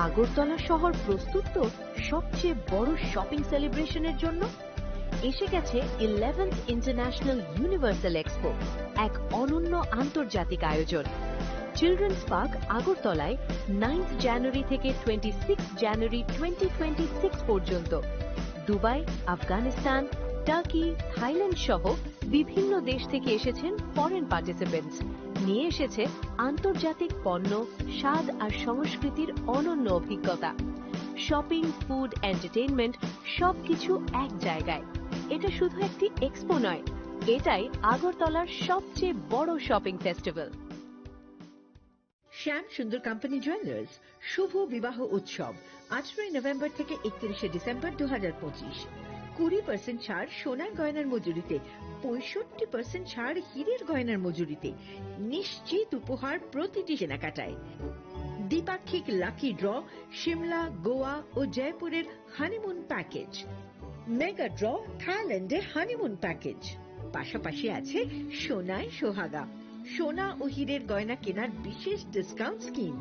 আগরতলা শহর প্রস্তুত তো সবচেয়ে বড় শপিং সেলিব্রেশনের জন্য। এসে গেছে 11th ইন্টারন্যাশনাল ইউনিভার্সাল এক্সপো, এক অনন্য আন্তর্জাতিক আয়োজন। চিলড্রেন্স পার্ক আগরতলায় 9th জানুয়ারি থেকে 26 জানুয়ারি 2026 পর্যন্ত। দুবাই, আফগানিস্তান, টার্কি, থাইল্যান্ড সহ বিভিন্ন দেশ থেকে এসেছেন ফরেন পার্টিসিপেন্টস। নিয়ে এসেছে আন্তর্জাতিক পণ্য, স্বাদ আর সংস্কৃতির অনন্য অভিজ্ঞতা। শপিং, ফুড, এন্টারটেইনমেন্ট সবকিছু এক জায়গায়। এটা শুধু একটি এক্সপো নয়, এটাই আগরতলার সবচেয়ে বড় শপিং ফেস্টিভ্যাল। শ্যাম সুন্দর কোম্পানি জুয়েলার্স শুভ বিবাহ উৎসব 18 নভেম্বর থেকে 31 ডিসেম্বর 2025। 20% ছাড় সোনার গয়নার মজুরিতে, 65% ছাড় হীরের গয়নার মজুরিতে, নিশ্চিত উপহার প্রতিটি কেনাকাটায়। দ্বিপাক্ষিক লাকি ড্র, সিমলা, গোয়া ও জয়পুরের হানিমুন প্যাকেজ, মেগা ড্র থাইল্যান্ডে হানিমুন প্যাকেজ। পাশাপাশি আছে সোনায় সোহাগা, সোনা ও হীরের গয়না কেনার বিশেষ ডিসকাউন্ট স্কিম।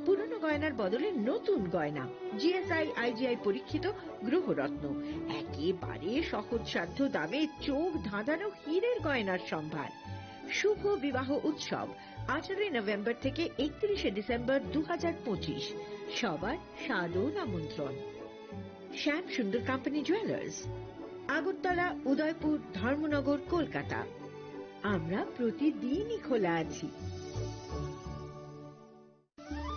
পুরনো গয়নার বদলে নতুন গয়না, জিএসআই আইজিআই পরীক্ষিত গ্রহরত্ন, একেবারে সহজসাধ্য দামে চোখ ধাঁধানো হীরের গয়নার সম্ভার। শুভ বিবাহ উৎসব 18 নভেম্বর থেকে 31 ডিসেম্বর 2025। সবার সাদর আমন্ত্রণ। শ্যাম সুন্দর কোম্পানি জুয়েলার্স, আগরতলা, উদয়পুর, ধর্মনগর, কলকাতা। আমরা প্রতিদিনই খোলা আছি।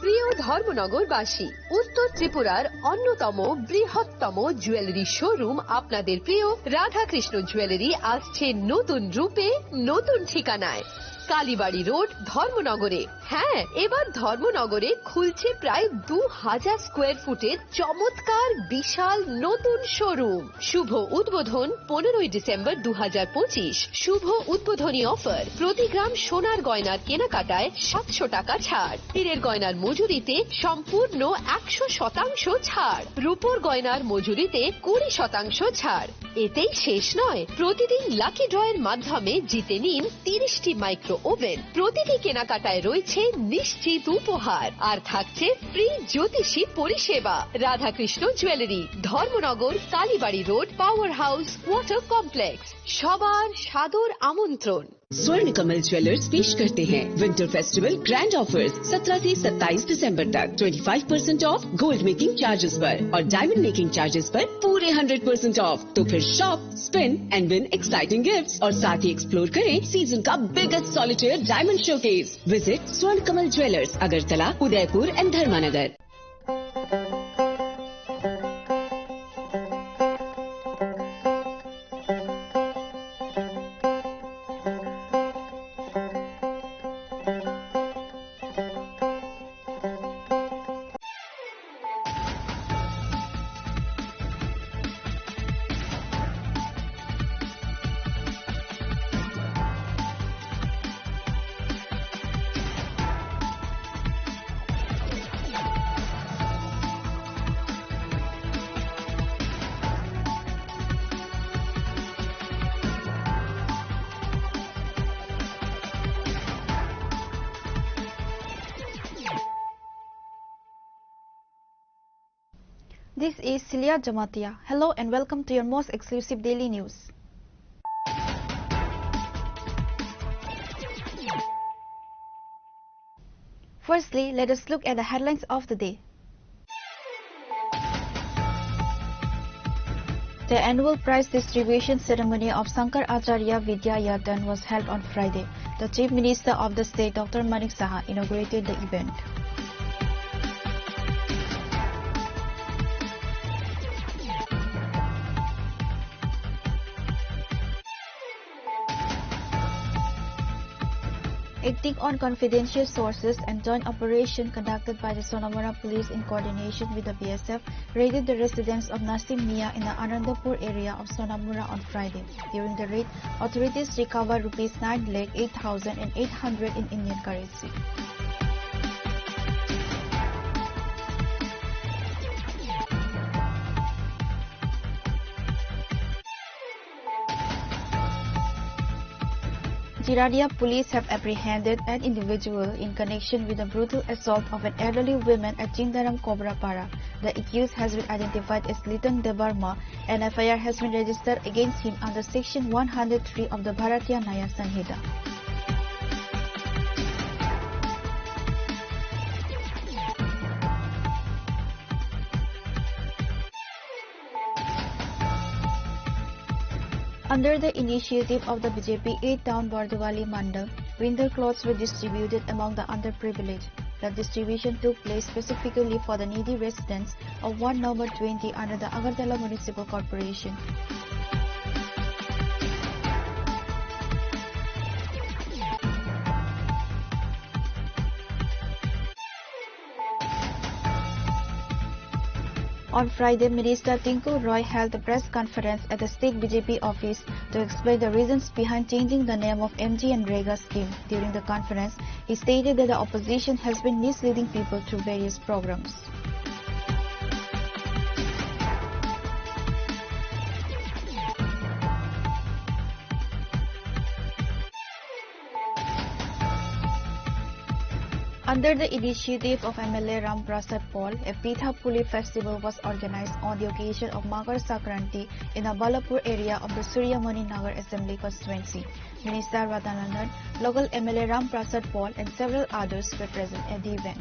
প্রিয় ধর্মনগরবাসী, উত্তর ত্রিপুরার অন্যতম বৃহত্তম জুয়েলারি শোরুম আপনাদের প্রিয় রাধাকৃষ্ণ জুয়েলারি আসছে নতুন রূপে, নতুন ঠিকানায়, কালীবাড়ি রোড, ধর্মনগরে। হ্যাঁ, এবার ধর্মনগরে খুলছে প্রায় 2000 স্কোয়ার ফুটের চমৎকার বিশাল নতুন শোরুম। শুভ উদ্বোধন 15 ডিসেম্বর 2025। শুভ উদ্বোধনী অফার, প্রতি গ্রাম সোনার গয়নার কেনাকাটায় 700 টাকা ছাড়, হীরের গয়নার মজুরিতে সম্পূর্ণ 100% ছাড়, রূপোর গয়নার মজুরিতে 20% ছাড়। এতেই শেষ নয়, প্রতিদিন লাকি ড্রয়ের মাধ্যমে জিতে নিন 30টি মাইক্রো ওভেন। প্রতিটি কেনাকাটায় রয়েছে নিশ্চিত উপহার, আর থাকছে ফ্রি জ্যোতিষী পরিষেবা। Radhakrishna jewellery, Dharmanagar, Kalibari road, power house, water complex. সবার সাদর আমন্ত্রণ। स्वर्ण कमल ज्वेलर्स पेश करते हैं विंटर फेस्टिवल ग्रैंड ऑफर्स 17 से 27 दिसंबर तक। 25% ऑफ गोल्ड मेकिंग चार्जेस पर और डायमंड मेकिंग चार्जेस पर पूरे 100% ऑफ। तो फिर shop, spin and win exciting gifts और साथ ही एक्सप्लोर करें सीजन का biggest solitaire diamond showcase. Visit Swarna Kamal jewellers, Agartala, Udaipur and Dharmanagar. This is Celia Jamatia. Hello and welcome to your most exclusive daily news. Firstly, let us look at the headlines of the day. The annual prize distribution ceremony of Sankar Acharya Vidya Yatan was held on Friday. The Chief Minister of the state, Dr. Manik Saha, inaugurated the event. Acting on confidential sources and joint operation conducted by the Sonamura police in coordination with the BSF raided the residence of Nasim Mia in the Anandapur area of Sonamura on Friday. During the raid, authorities recovered rupees 9,08,800 in Indian currency. Jiradia police have apprehended an individual in connection with the brutal assault of an elderly woman at Chindaram Cobrapara. The accused has been identified as Litan Debarma. An FIR has been registered against him under Section 103 of the Bharatiya Nyaya Sanhita. Under the initiative of the BJP 8-town Bardwali Mandal, winter clothes were distributed among the underprivileged. The distribution took place specifically for the needy residents of Ward number 20 under the Agartala Municipal Corporation. On Friday, Minister Tinku Roy held a press conference at the state BJP office to explain the reasons behind changing the name of MG and Rega scheme. During the conference, he stated that the opposition has been misleading people through various programs. Under the initiative of MLA Ram Prasad Paul, a Pitha Puli festival was organized on the occasion of Makar Sankranti in the Balapur area of the Suryamani Nagar Assembly constituency. Minister Radhanandan, local MLA Ram Prasad Paul and several others were present at the event.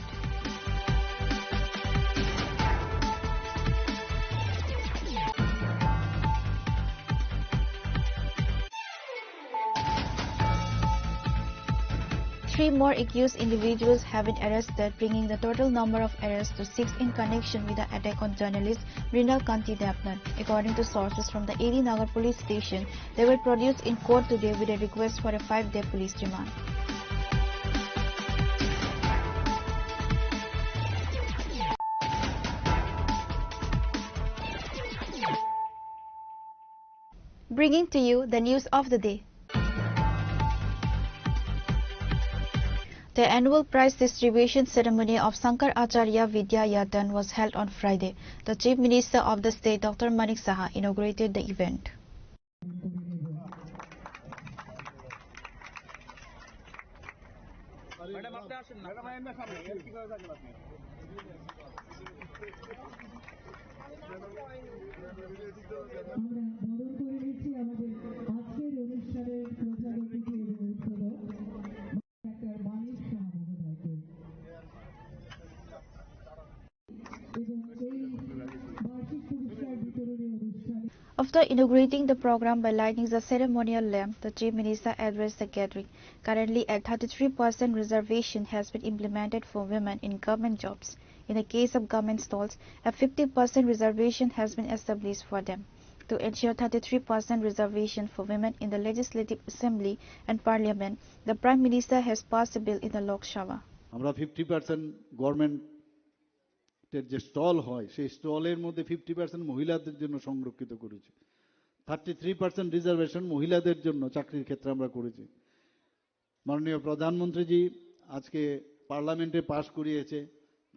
Three more accused individuals have been arrested, bringing the total number of arrests to 6 in connection with the attack on journalist Mrinal Kanti Dapnan. According to sources from the AD Nagar police station, they were produced in court today with a request for a 5-day police remand. Bringing to you the news of the day. The annual prize distribution ceremony of Sankar Acharya Vidya Yatan was held on Friday. The Chief Minister of the state, Dr. Manik Saha, inaugurated the event. After inaugurating the program by lighting the ceremonial lamp, the Chief Minister addressed the gathering. Currently, a 33% reservation has been implemented for women in government jobs. In the case of government stalls, a 50% reservation has been established for them. To ensure 33% reservation for women in the Legislative Assembly and Parliament, the Prime Minister has passed a bill in the Lok Sabha. আমরা 50% গভর্নমেন্টের যে stall হয় সেই স্টলের মধ্যে 50% মহিলাদের জন্য সংরক্ষিত করেছি। 33% রিজার্ভেশন মহিলাদের জন্য চাকরির ক্ষেত্রে আমরা করেছি। মাননীয় প্রধানমন্ত্রীজি আজকে পার্লামেন্টে পাশ করিয়েছে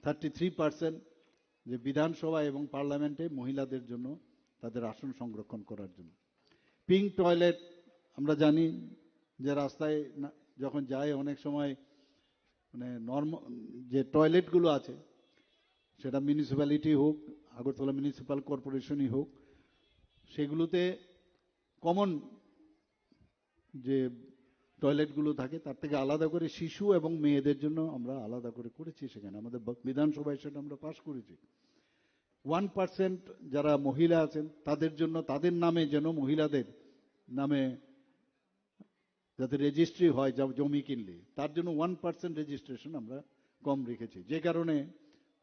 33% যে বিধানসভা এবং পার্লামেন্টে মহিলাদের জন্য তাদের আসন সংরক্ষণ করার জন্য। পিঙ্ক টয়লেট আমরা জানি যে রাস্তায় যখন যায় অনেক সময় মানে যে টয়লেটগুলো আছে সেটা মিউনিসিপ্যালিটি হোক আগরতলা মিউনিসিপ্যাল কর্পোরেশনই হোক সেগুলোতে কমন যে টয়লেটগুলো থাকে তার থেকে আলাদা করে শিশু এবং মেয়েদের জন্য আমরা আলাদা করে করেছি। সেখানে আমাদের বিধানসভায় সেটা আমরা পাশ করেছি। 1% যারা মহিলা আছেন তাদের জন্য তাদের নামে যেন মহিলাদের নামে যাতে রেজিস্ট্রি হয় জমি কিনলে তার জন্য 1% রেজিস্ট্রেশন আমরা কম রেখেছি। যে কারণে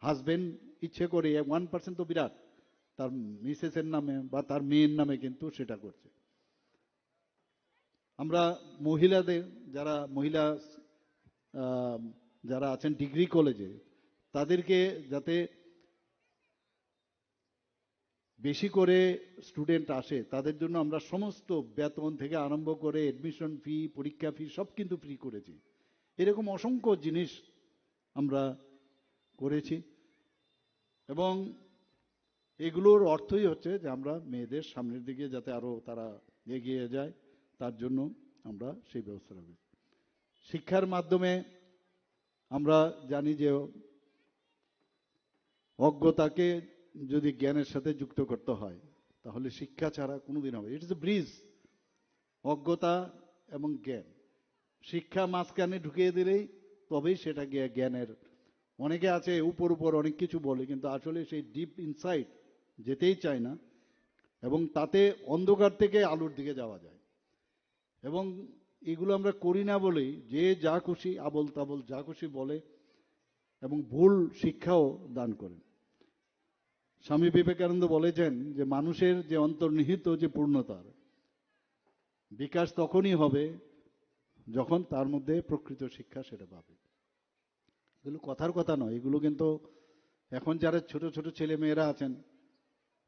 হাজবেন্ড ইচ্ছে করে 1% তো বিরাট তার মিসেসের নামে বা তার মেয়ের নামে কিন্তু সেটা করছে। আমরা মহিলাদের যারা আছেন ডিগ্রি কলেজে তাদেরকে যাতে বেশি করে স্টুডেন্ট আসে তাদের জন্য আমরা সমস্ত বেতন থেকে আরম্ভ করে এডমিশন ফি পরীক্ষা ফি সব কিন্তু ফ্রি করেছি। এরকম অসংখ্য জিনিস আমরা করেছি এবং এগুলোর অর্থই হচ্ছে যে আমরা মেয়েদের সামনের দিকে যাতে আরো তারা এগিয়ে যায় তার জন্য আমরা সেই ব্যবস্থা রাখব। শিক্ষার মাধ্যমে আমরা জানি যে অজ্ঞতাকে যদি জ্ঞানের সাথে যুক্ত করতে হয় তাহলে শিক্ষা ছাড়া কোনোদিন হবে। ইট ইজ এ ব্রিজ, অজ্ঞতা এবং জ্ঞান। শিক্ষা মাঝখানে ঢুকিয়ে দিলেই তবেই সেটা জ্ঞানের। অনেকে আছে উপর উপর অনেক কিছু বলে, কিন্তু আসলে সেই ডিপ ইনসাইট যেতেই চায় না, এবং তাতে অন্ধকার থেকে আলোর দিকে যাওয়া যায়। এবং এগুলো আমরা করি না বলেই যে যা খুশি আবল তাবল যা খুশি বলে এবং ভুল শিক্ষাও দান করেন। স্বামী বিবেকানন্দ বলেছেন যে মানুষের যে অন্তর্নিহিত যে পূর্ণতার বিকাশ তখনই হবে যখন তার মধ্যে প্রকৃত শিক্ষা সেটা পাবে। এগুলো কথার কথা নয়, এগুলো কিন্তু এখন যারা ছোট ছোট ছেলে মেয়েরা আছেন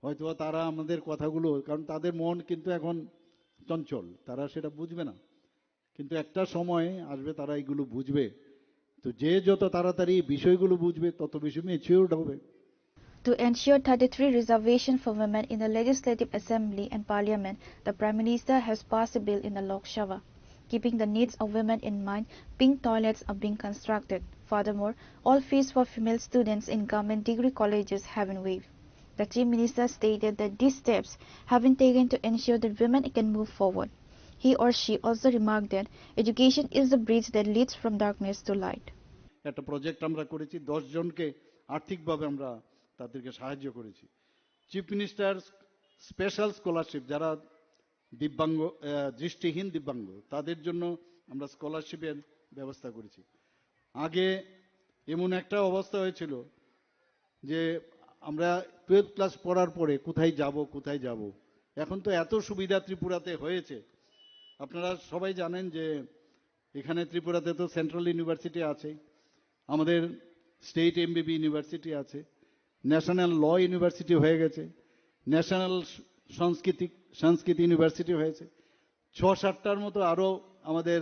হয়তো তারা আমাদের কথাগুলো, কারণ তাদের মন কিন্তু এখন চঞ্চল, তারা সেটা বুঝবে না, কিন্তু একটা সময় আসবে তারা এগুলো বুঝবে। তো যে যত তাড়াতাড়ি বিষয়গুলো বুঝবে তত বেশি ম্যাচিউরড হবে। To ensure 33 reservation for women in the Legislative Assembly and Parliament, the Prime Minister has passed a bill in the Lok Sabha. Keeping the needs of women in mind, pink toilets are being constructed. Furthermore, all fees for female students in government degree colleges have been waived. The Chief Minister stated that these steps have been taken to ensure that women can move forward. He or she also remarked that education is the bridge that leads from darkness to light. একটা project আমরা করেছি, 10 জনকে আর্থিকভাবে আমরা তাদেরকে সাহায্য করেছি। Chief minister special scholarship, যারা দিব্যাঙ্গ দৃষ্টিহীন দিব্যাঙ্গ তাদের জন্য আমরা স্কলারশিপের ব্যবস্থা করেছি। আগে এমন একটা অবস্থা হয়েছিল যে আমরা 12 ক্লাস পড়ার পরে কোথায় যাব। এখন তো এত সুবিধা ত্রিপুরাতে হয়েছে। আপনারা সবাই জানেন যে এখানে ত্রিপুরাতে তো সেন্ট্রাল ইউনিভার্সিটি আছে, আমাদের স্টেট এমবিবি ইউনিভার্সিটি আছে, ন্যাশনাল ল ইউনিভার্সিটি হয়ে গেছে, ন্যাশনাল সংস্কৃত ইউনিভার্সিটি হয়েছে, 6-7টার মতো আরও আমাদের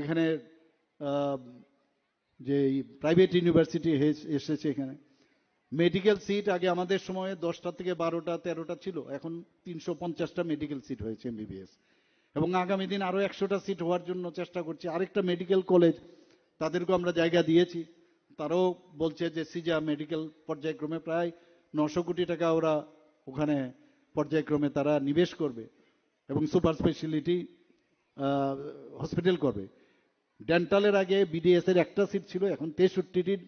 এখানে যে প্রাইভেট ইউনিভার্সিটি এসেছে। এখানে মেডিকেল সিট আগে আমাদের সময়ে 10টা থেকে 12টা 13টা ছিল, এখন 350টা মেডিকেল সিট হয়েছে এমবিবিএস, এবং আগামী দিন আরও 100টা সিট হওয়ার জন্য চেষ্টা করছি। আরেকটা মেডিকেল কলেজ তাদেরকেও আমরা জায়গা দিয়েছি, তারাও বলছে যে সিজা মেডিকেল পর্যায়ক্রমে প্রায় 900 কোটি টাকা ওরা ওখানে পর্যায়ক্রমে তারা নিবেশ করবে এবং সুপার স্পেশালিটি হসপিটাল করবে। ডেন্টালের আগে বিডিএস এর একটা সিট ছিল, এখন 63টির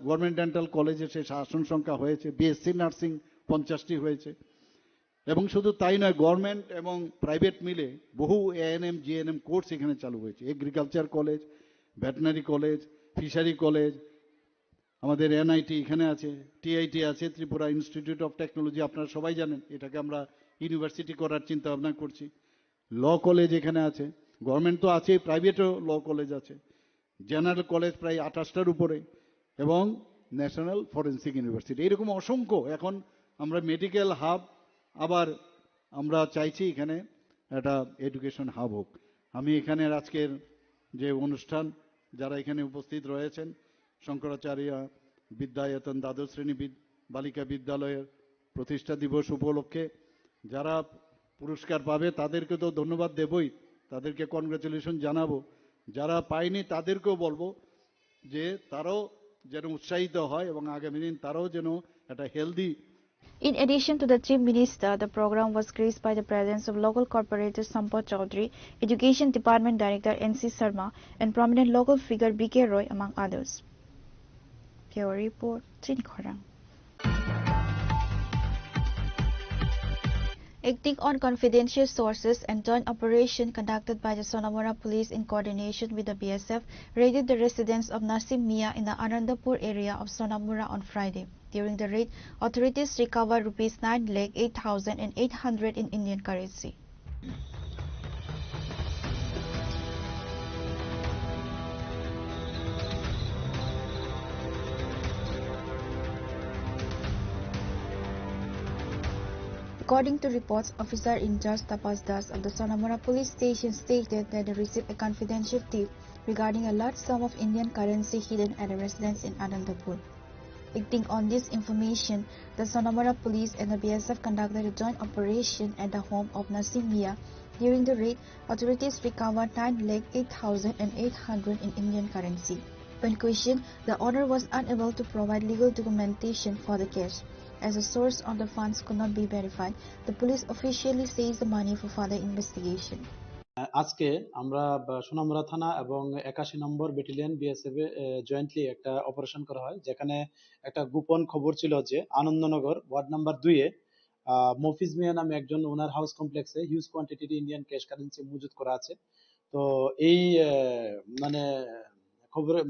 গভর্নমেন্ট ডেন্টাল কলেজে সে আসন সংখ্যা হয়েছে। বিএসসি নার্সিং 50টি হয়েছে। এবং শুধু তাই নয়, গভর্নমেন্ট এবং প্রাইভেট মিলে বহু এএনএম জিএনএম কোর্স এখানে চালু হয়েছে। Agriculture college, veterinary college, fishery college, আমাদের এনআইটি এখানে আছে, টিআইটি আছে, ত্রিপুরা ইনস্টিটিউট অফ টেকনোলজি, আপনারা সবাই জানেন এটাকে আমরা ইউনিভার্সিটি করার চিন্তা ভাবনা করছি। ল কলেজ এখানে আছে, গভর্নমেন্ট তো আছে, প্রাইভেটও ল কলেজ আছে, জেনারেল কলেজ প্রায় 28টার উপরে, এবং ন্যাশনাল ফরেন্সিক ইউনিভার্সিটি, এরকম অসংখ্য। এখন আমরা মেডিকেল হাব, আবার আমরা চাইছি এখানে একটা এডুকেশন হাব হোক। আমি এখানের আজকের যে অনুষ্ঠান, যারা এখানে উপস্থিত রয়েছেন, শঙ্করাচার্য বিদ্যায়তন দ্বাদশ শ্রেণী বালিকা বিদ্যালয়ের প্রতিষ্ঠা দিবস উপলক্ষে যারা পুরস্কার পাবে তাদেরকে তো ধন্যবাদ দেবই, তাদেরকে কনগ্রাচুলেশন জানাবো। যারা পায়নি তাদেরকেও বলবো যে তারাও যেন উৎসাহিত হয় এবং আগামী দিন তারাও যেন একটা healthy. In addition to the Chief Minister, the program was graced by the presence of local corporator Sampath Chaudhary, Education Department Director N.C. Sharma, and prominent local figure B.K. Roy, among others. Bureau Report, Trinikhorang. Acting on confidential sources and joint operation conducted by the Sonamora Police in coordination with the BSF raided the residence of Nasim Mia in the Anandapur area of Sonamora on Friday. During the raid, authorities recovered rupees 9,08,800 in Indian currency. According to reports, Officer in charge Tapas Das of the Sonamora police station stated that they received a confidential tip regarding a large sum of Indian currency hidden at a residence in Anandapur. Acting on this information, the Sonamora police and the BSF conducted a joint operation at the home of Nasim Mia During the raid, authorities recovered 9,08,800 in Indian currency. When questioned, the owner was unable to provide legal documentation for the cash. As the source of the funds could not be verified, the police officially seized the money for further investigation. আজকে আমরা সোনামুড়া থানা এবং 81 নম্বর battalion BSF jointly একটা operation করা হয়, যেখানে একটা গোপন খবর ছিল যে আনন্দনগর ওয়ার্ড নাম্বার 2 এ মফিজ মিয়া নামে একজন ওনার হাউস কমপ্লেক্সে হিউজ কোয়ান্টিটির ইন্ডিয়ান ক্যাশ কারেন্সি মজুত করা আছে। তো এই মানে খবরে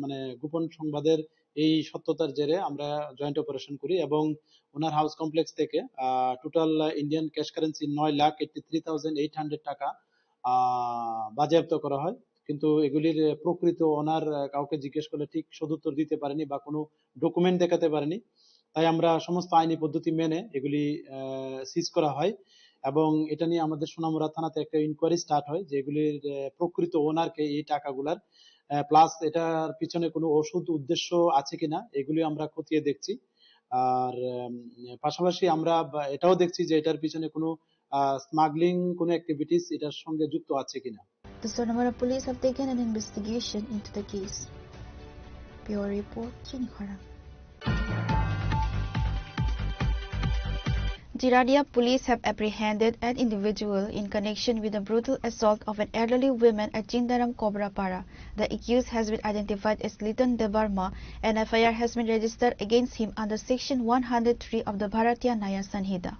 গোপন সংবাদের এই সত্যতার জেরে আমরা জয়েন্ট অপারেশন করি এবং ওনার হাউস কমপ্লেক্স থেকে টোটাল ইন্ডিয়ান ক্যাশ কারেন্সি 9,83,800 টাকা বাজেয়াপ্ত করা হয়। কিন্তু এগুলির প্রকৃত ওনার কাউকে জিজ্ঞেস করলে ঠিক সদুত্তর দিতে পারেনি বা কোনো ডকুমেন্ট দেখাতে পারেনি। তাই আমরা সমস্ত আইনি পদ্ধতি মেনে এগুলি সিজ করা হয় এবং এটা নিয়ে আমাদের সোনামুড়া থানাতে একটা ইনকোয়ারি স্টার্ট হয় যে এগুলির প্রকৃত ওনারকে এই টাকাগুলার প্লাস এটার পিছনে কোনো ওষুধ উদ্দেশ্য আছে কিনা এগুলি আমরা খতিয়ে দেখছি। আর পাশাপাশি আমরা এটাও দেখছি যে এটার পিছনে কোনো স্মাগলিং কোনো অ্যাক্টিভিটিস এটার সঙ্গে যুক্ত আছে কিনা। The Sonamara police have taken an investigation into the case. Bureau Report, Chinikhara. Jiradia police have apprehended an individual in connection with the brutal assault of an elderly woman at Chindaram Kobrapara. The accused has been identified as Litan Debarma. An FIR has been registered against him under Section 103 of the Bharatiya Nyaya Sanhita.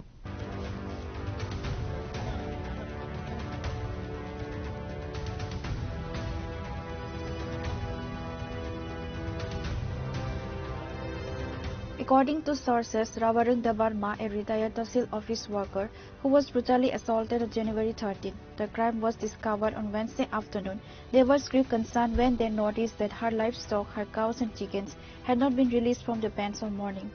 According to sources, Ravarung Debarma, a retired Tahsil office worker who was brutally assaulted on January 13. The crime was discovered on Wednesday afternoon. Neighbors grew concerned when they noticed that her livestock, her cows and chickens, had not been released from the pens all morning.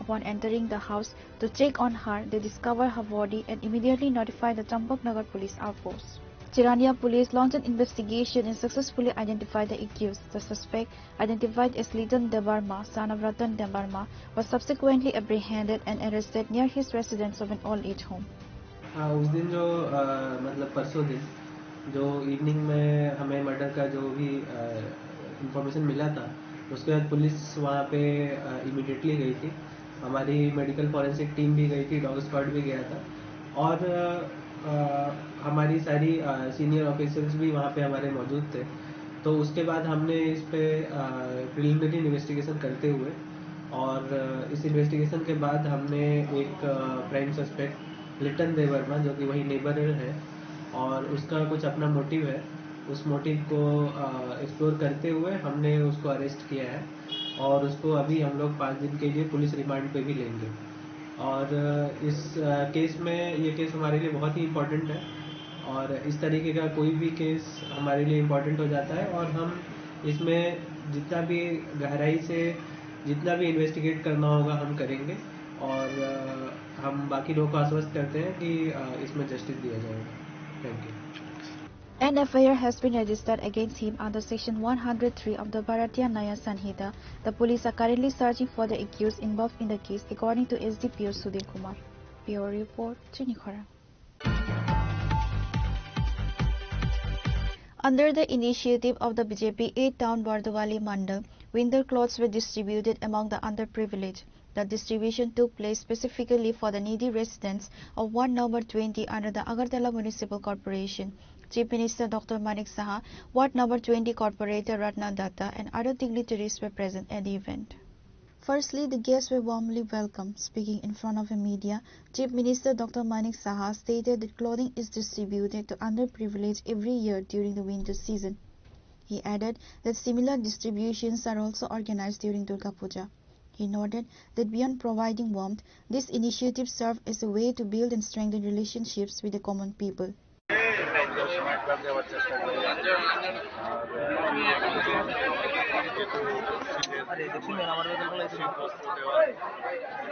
Upon entering the house to check on her, they discovered her body and immediately notified the Champaknagar police outpost. Chirania police launched an investigation and successfully identified the accused. The suspect, identified as Litan Debarma, son of Ratan Debarma, was subsequently apprehended and arrested near his residence of an old-age home. उस दिन जो मतलब परसों दिन जो evening में हमें murder का जो भी इंफॉर्मेशन मिला था, उसके बाद पुलिस वहाँ पे इमीडिएटली गई थी। हमारी मेडिकल फॉरेंसिक टीम भी गई थी, डॉग स्क्वाड भी गया था और हमारी सारी सीनियर ऑफिसर्स भी वहाँ पे हमारे मौजूद थे। तो उसके बाद हमने इस पे प्रिलिमिनरी इन्वेस्टिगेशन करते हुए और इस इन्वेस्टिगेशन के बाद हमने एक प्राइम सस्पेक्ट लिटन देवर्मा, जो कि वही नेबर है और उसका कुछ अपना मोटिव है, उस मोटिव को एक्सप्लोर करते हुए हमने उसको अरेस्ट किया है और उसको अभी हम लोग 5 दिन के लिए पुलिस रिमांड पे भी लेंगे। और इस केस में ये केस हमारे लिए बहुत ही इम्पोर्टेंट है और इस तरीके का कोई भी केस हमारे लिए इम्पोर्टेंट हो जाता है और हम इसमें जितना भी गहराई से जितना भी इन्वेस्टिगेट करना होगा हम करेंगे और हम बाकी लोगों को आश्वस्त करते हैं कि इसमें जस्टिस दिया जाएगा। Thank you. An FIR has been registered against him under Section 103 of the Bharatiya Nyaya Sanhita. The police are currently searching for the accused involved in the case, according to SDPO Sudhir Kumar. Bureau Report, Chinikhara. Under the initiative of the BJP 8-town Bardawali Mandal, winter clothes were distributed among the underprivileged. The distribution took place specifically for the needy residents of Ward number 20 under the Agartala Municipal Corporation. Chief Minister Dr. Manik Saha, Ward number 20 Corporator Ratna Datta and other dignitaries were present at the event. Firstly, the guests were warmly welcomed. Speaking in front of the media, Chief Minister Dr. Manik Saha stated that clothing is distributed to underprivileged every year during the winter season. He added that similar distributions are also organized during Durga Puja. He noted that beyond providing warmth, this initiative served as a way to build and strengthen relationships with the common people.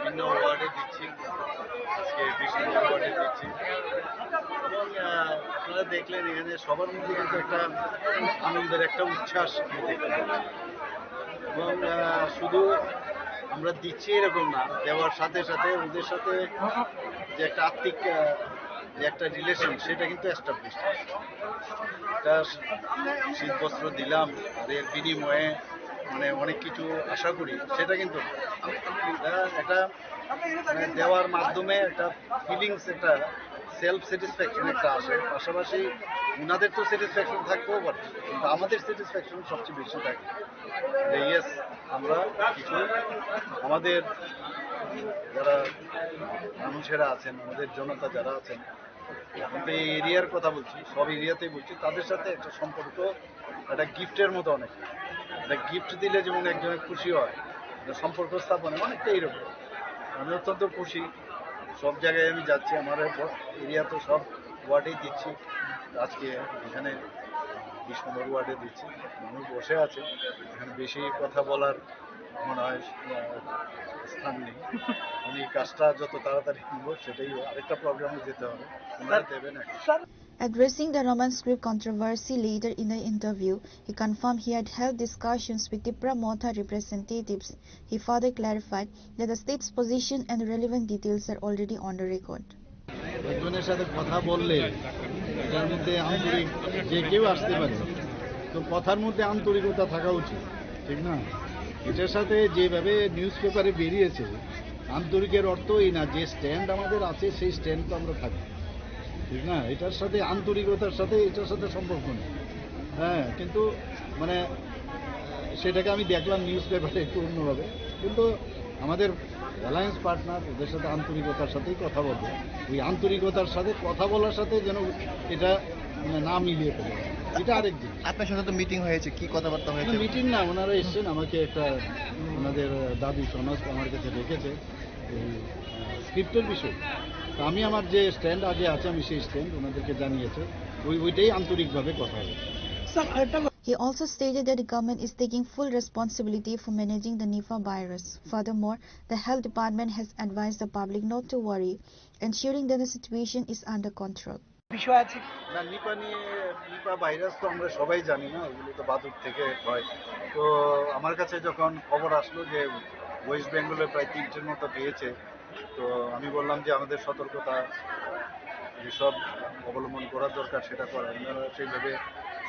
বিভিন্ন ওয়ার্ডে দিচ্ছি, আজকে 20 নম্বর ওয়ার্ডে দিচ্ছি এবং আপনারা দেখলেন এখানে সবার মধ্যে কিন্তু একটা আনন্দের একটা উচ্ছ্বাস দেখতে পাচ্ছি এবং শুধু আমরা দিচ্ছি এরকম না, দেওয়ার সাথে সাথে ওদের সাথে যে একটা আত্মিক যে একটা রিলেশন সেটা কিন্তু এস্টাবলিশ। এটা শীত বস্ত্র দিলাম আর এর বিনিময়ে মানে অনেক কিছু আশা করি, সেটা কিন্তু একটা মানে দেওয়ার মাধ্যমে একটা ফিলিংস, একটা সেলফ স্যাটিসফ্যাকশন একটা আসে। পাশাপাশি ওনাদের তো স্যাটিসফ্যাকশন থাকতেও পারে, কিন্তু আমাদের স্যাটিসফ্যাকশন সবচেয়ে বেশি থাকে যে ইয়েস আমরা কিছু আমাদের যারা মানুষেরা আছেন, আমাদের জনতা যারা আছেন, আমি এই এরিয়ার কথা বলছি, সব এরিয়াতেই বলছি, তাদের সাথে একটা সম্পর্ক একটা গিফটের মতো। অনেক একটা গিফট দিলে যেমন একজনের খুশি হয়, একটা সম্পর্ক স্থাপনে অনেকটা এইরকম। আমি অত্যন্ত খুশি, সব জায়গায় আমি যাচ্ছি, আমার এরিয়া তো সব ওয়ার্ডেই দিচ্ছি। আজকে এখানে 20 নম্বর ওয়ার্ডে দিচ্ছি, মানুষ বসে আছে, এখানে বেশি কথা বলার মনে হয় স্থান নেই। আমি কাজটা যত তাড়াতাড়ি নিব সেটাই, আরেকটা প্রোগ্রামে যেতে হবে, ওনারা দেবেন এখন। Addressing the Roman script controversy later in the interview, he confirmed he had held discussions with Tipra Motha representatives. He further clarified that the state's position and relevant details are already on the record. একজনের সাথে কথা বললে এটার মধ্যে আন্তরিক যে কেউ আসতে পারে, তো কথার মধ্যে আন্তরিকতা থাকা উচিত, ঠিক না? এটার সাথে যেভাবে নিউজ পেপারে বেরিয়েছে, আন্তরিকের অর্থ এই না যে স্ট্যান্ড আমাদের আছে সেই স্ট্যান্ড তো আমরা থাকি, ঠিক না? এটার সাথে আন্তরিকতার সাথে এটার সাথে সম্পর্ক নেই। হ্যাঁ, কিন্তু মানে সেটাকে আমি দেখলাম নিউজ পেপারে একটু অন্যভাবে, কিন্তু আমাদের অ্যালায়েন্স পার্টনার, ওদের সাথে আন্তরিকতার সাথেই কথা বলবো। ওই আন্তরিকতার সাথে কথা বলার সাথে যেন এটা মানে না মিলিয়ে ফেলে, এটা আরেক জিনিস। আপনার সাথে তো মিটিং হয়েছে, কি কথাবার্তা হয়েছে? মিটিং না, ওনারা এসছেন, আমাকে একটা ওনাদের দাবি সনদ আমার কাছে রেখেছে এই স্ক্রিপ্টের বিষয়। তো আমি আমার যে স্ট্যান্ড আগে আছে আমি সেই স্ট্যান্ড ওনাদেরকে জানিয়েছে, ওইটাই আন্তরিকভাবে কথা হবে। He also stated that the government is taking full responsibility for managing the Nipah virus. Furthermore, the health department has advised the public not to worry, ensuring that the situation is under control. না, Nipah virus তো আমরা সবাই জানি না, ওগুলো তো বাদুর থেকে হয়। তো আমার কাছে যখন খবর আসলো যে ওয়েস্ট বেঙ্গলে প্রায় 3টের মতো পেয়েছে, তো আমি বললাম যে আমাদের সতর্কতা যেসব অবলম্বন করার দরকার সেটা করা, ওনারা সেইভাবে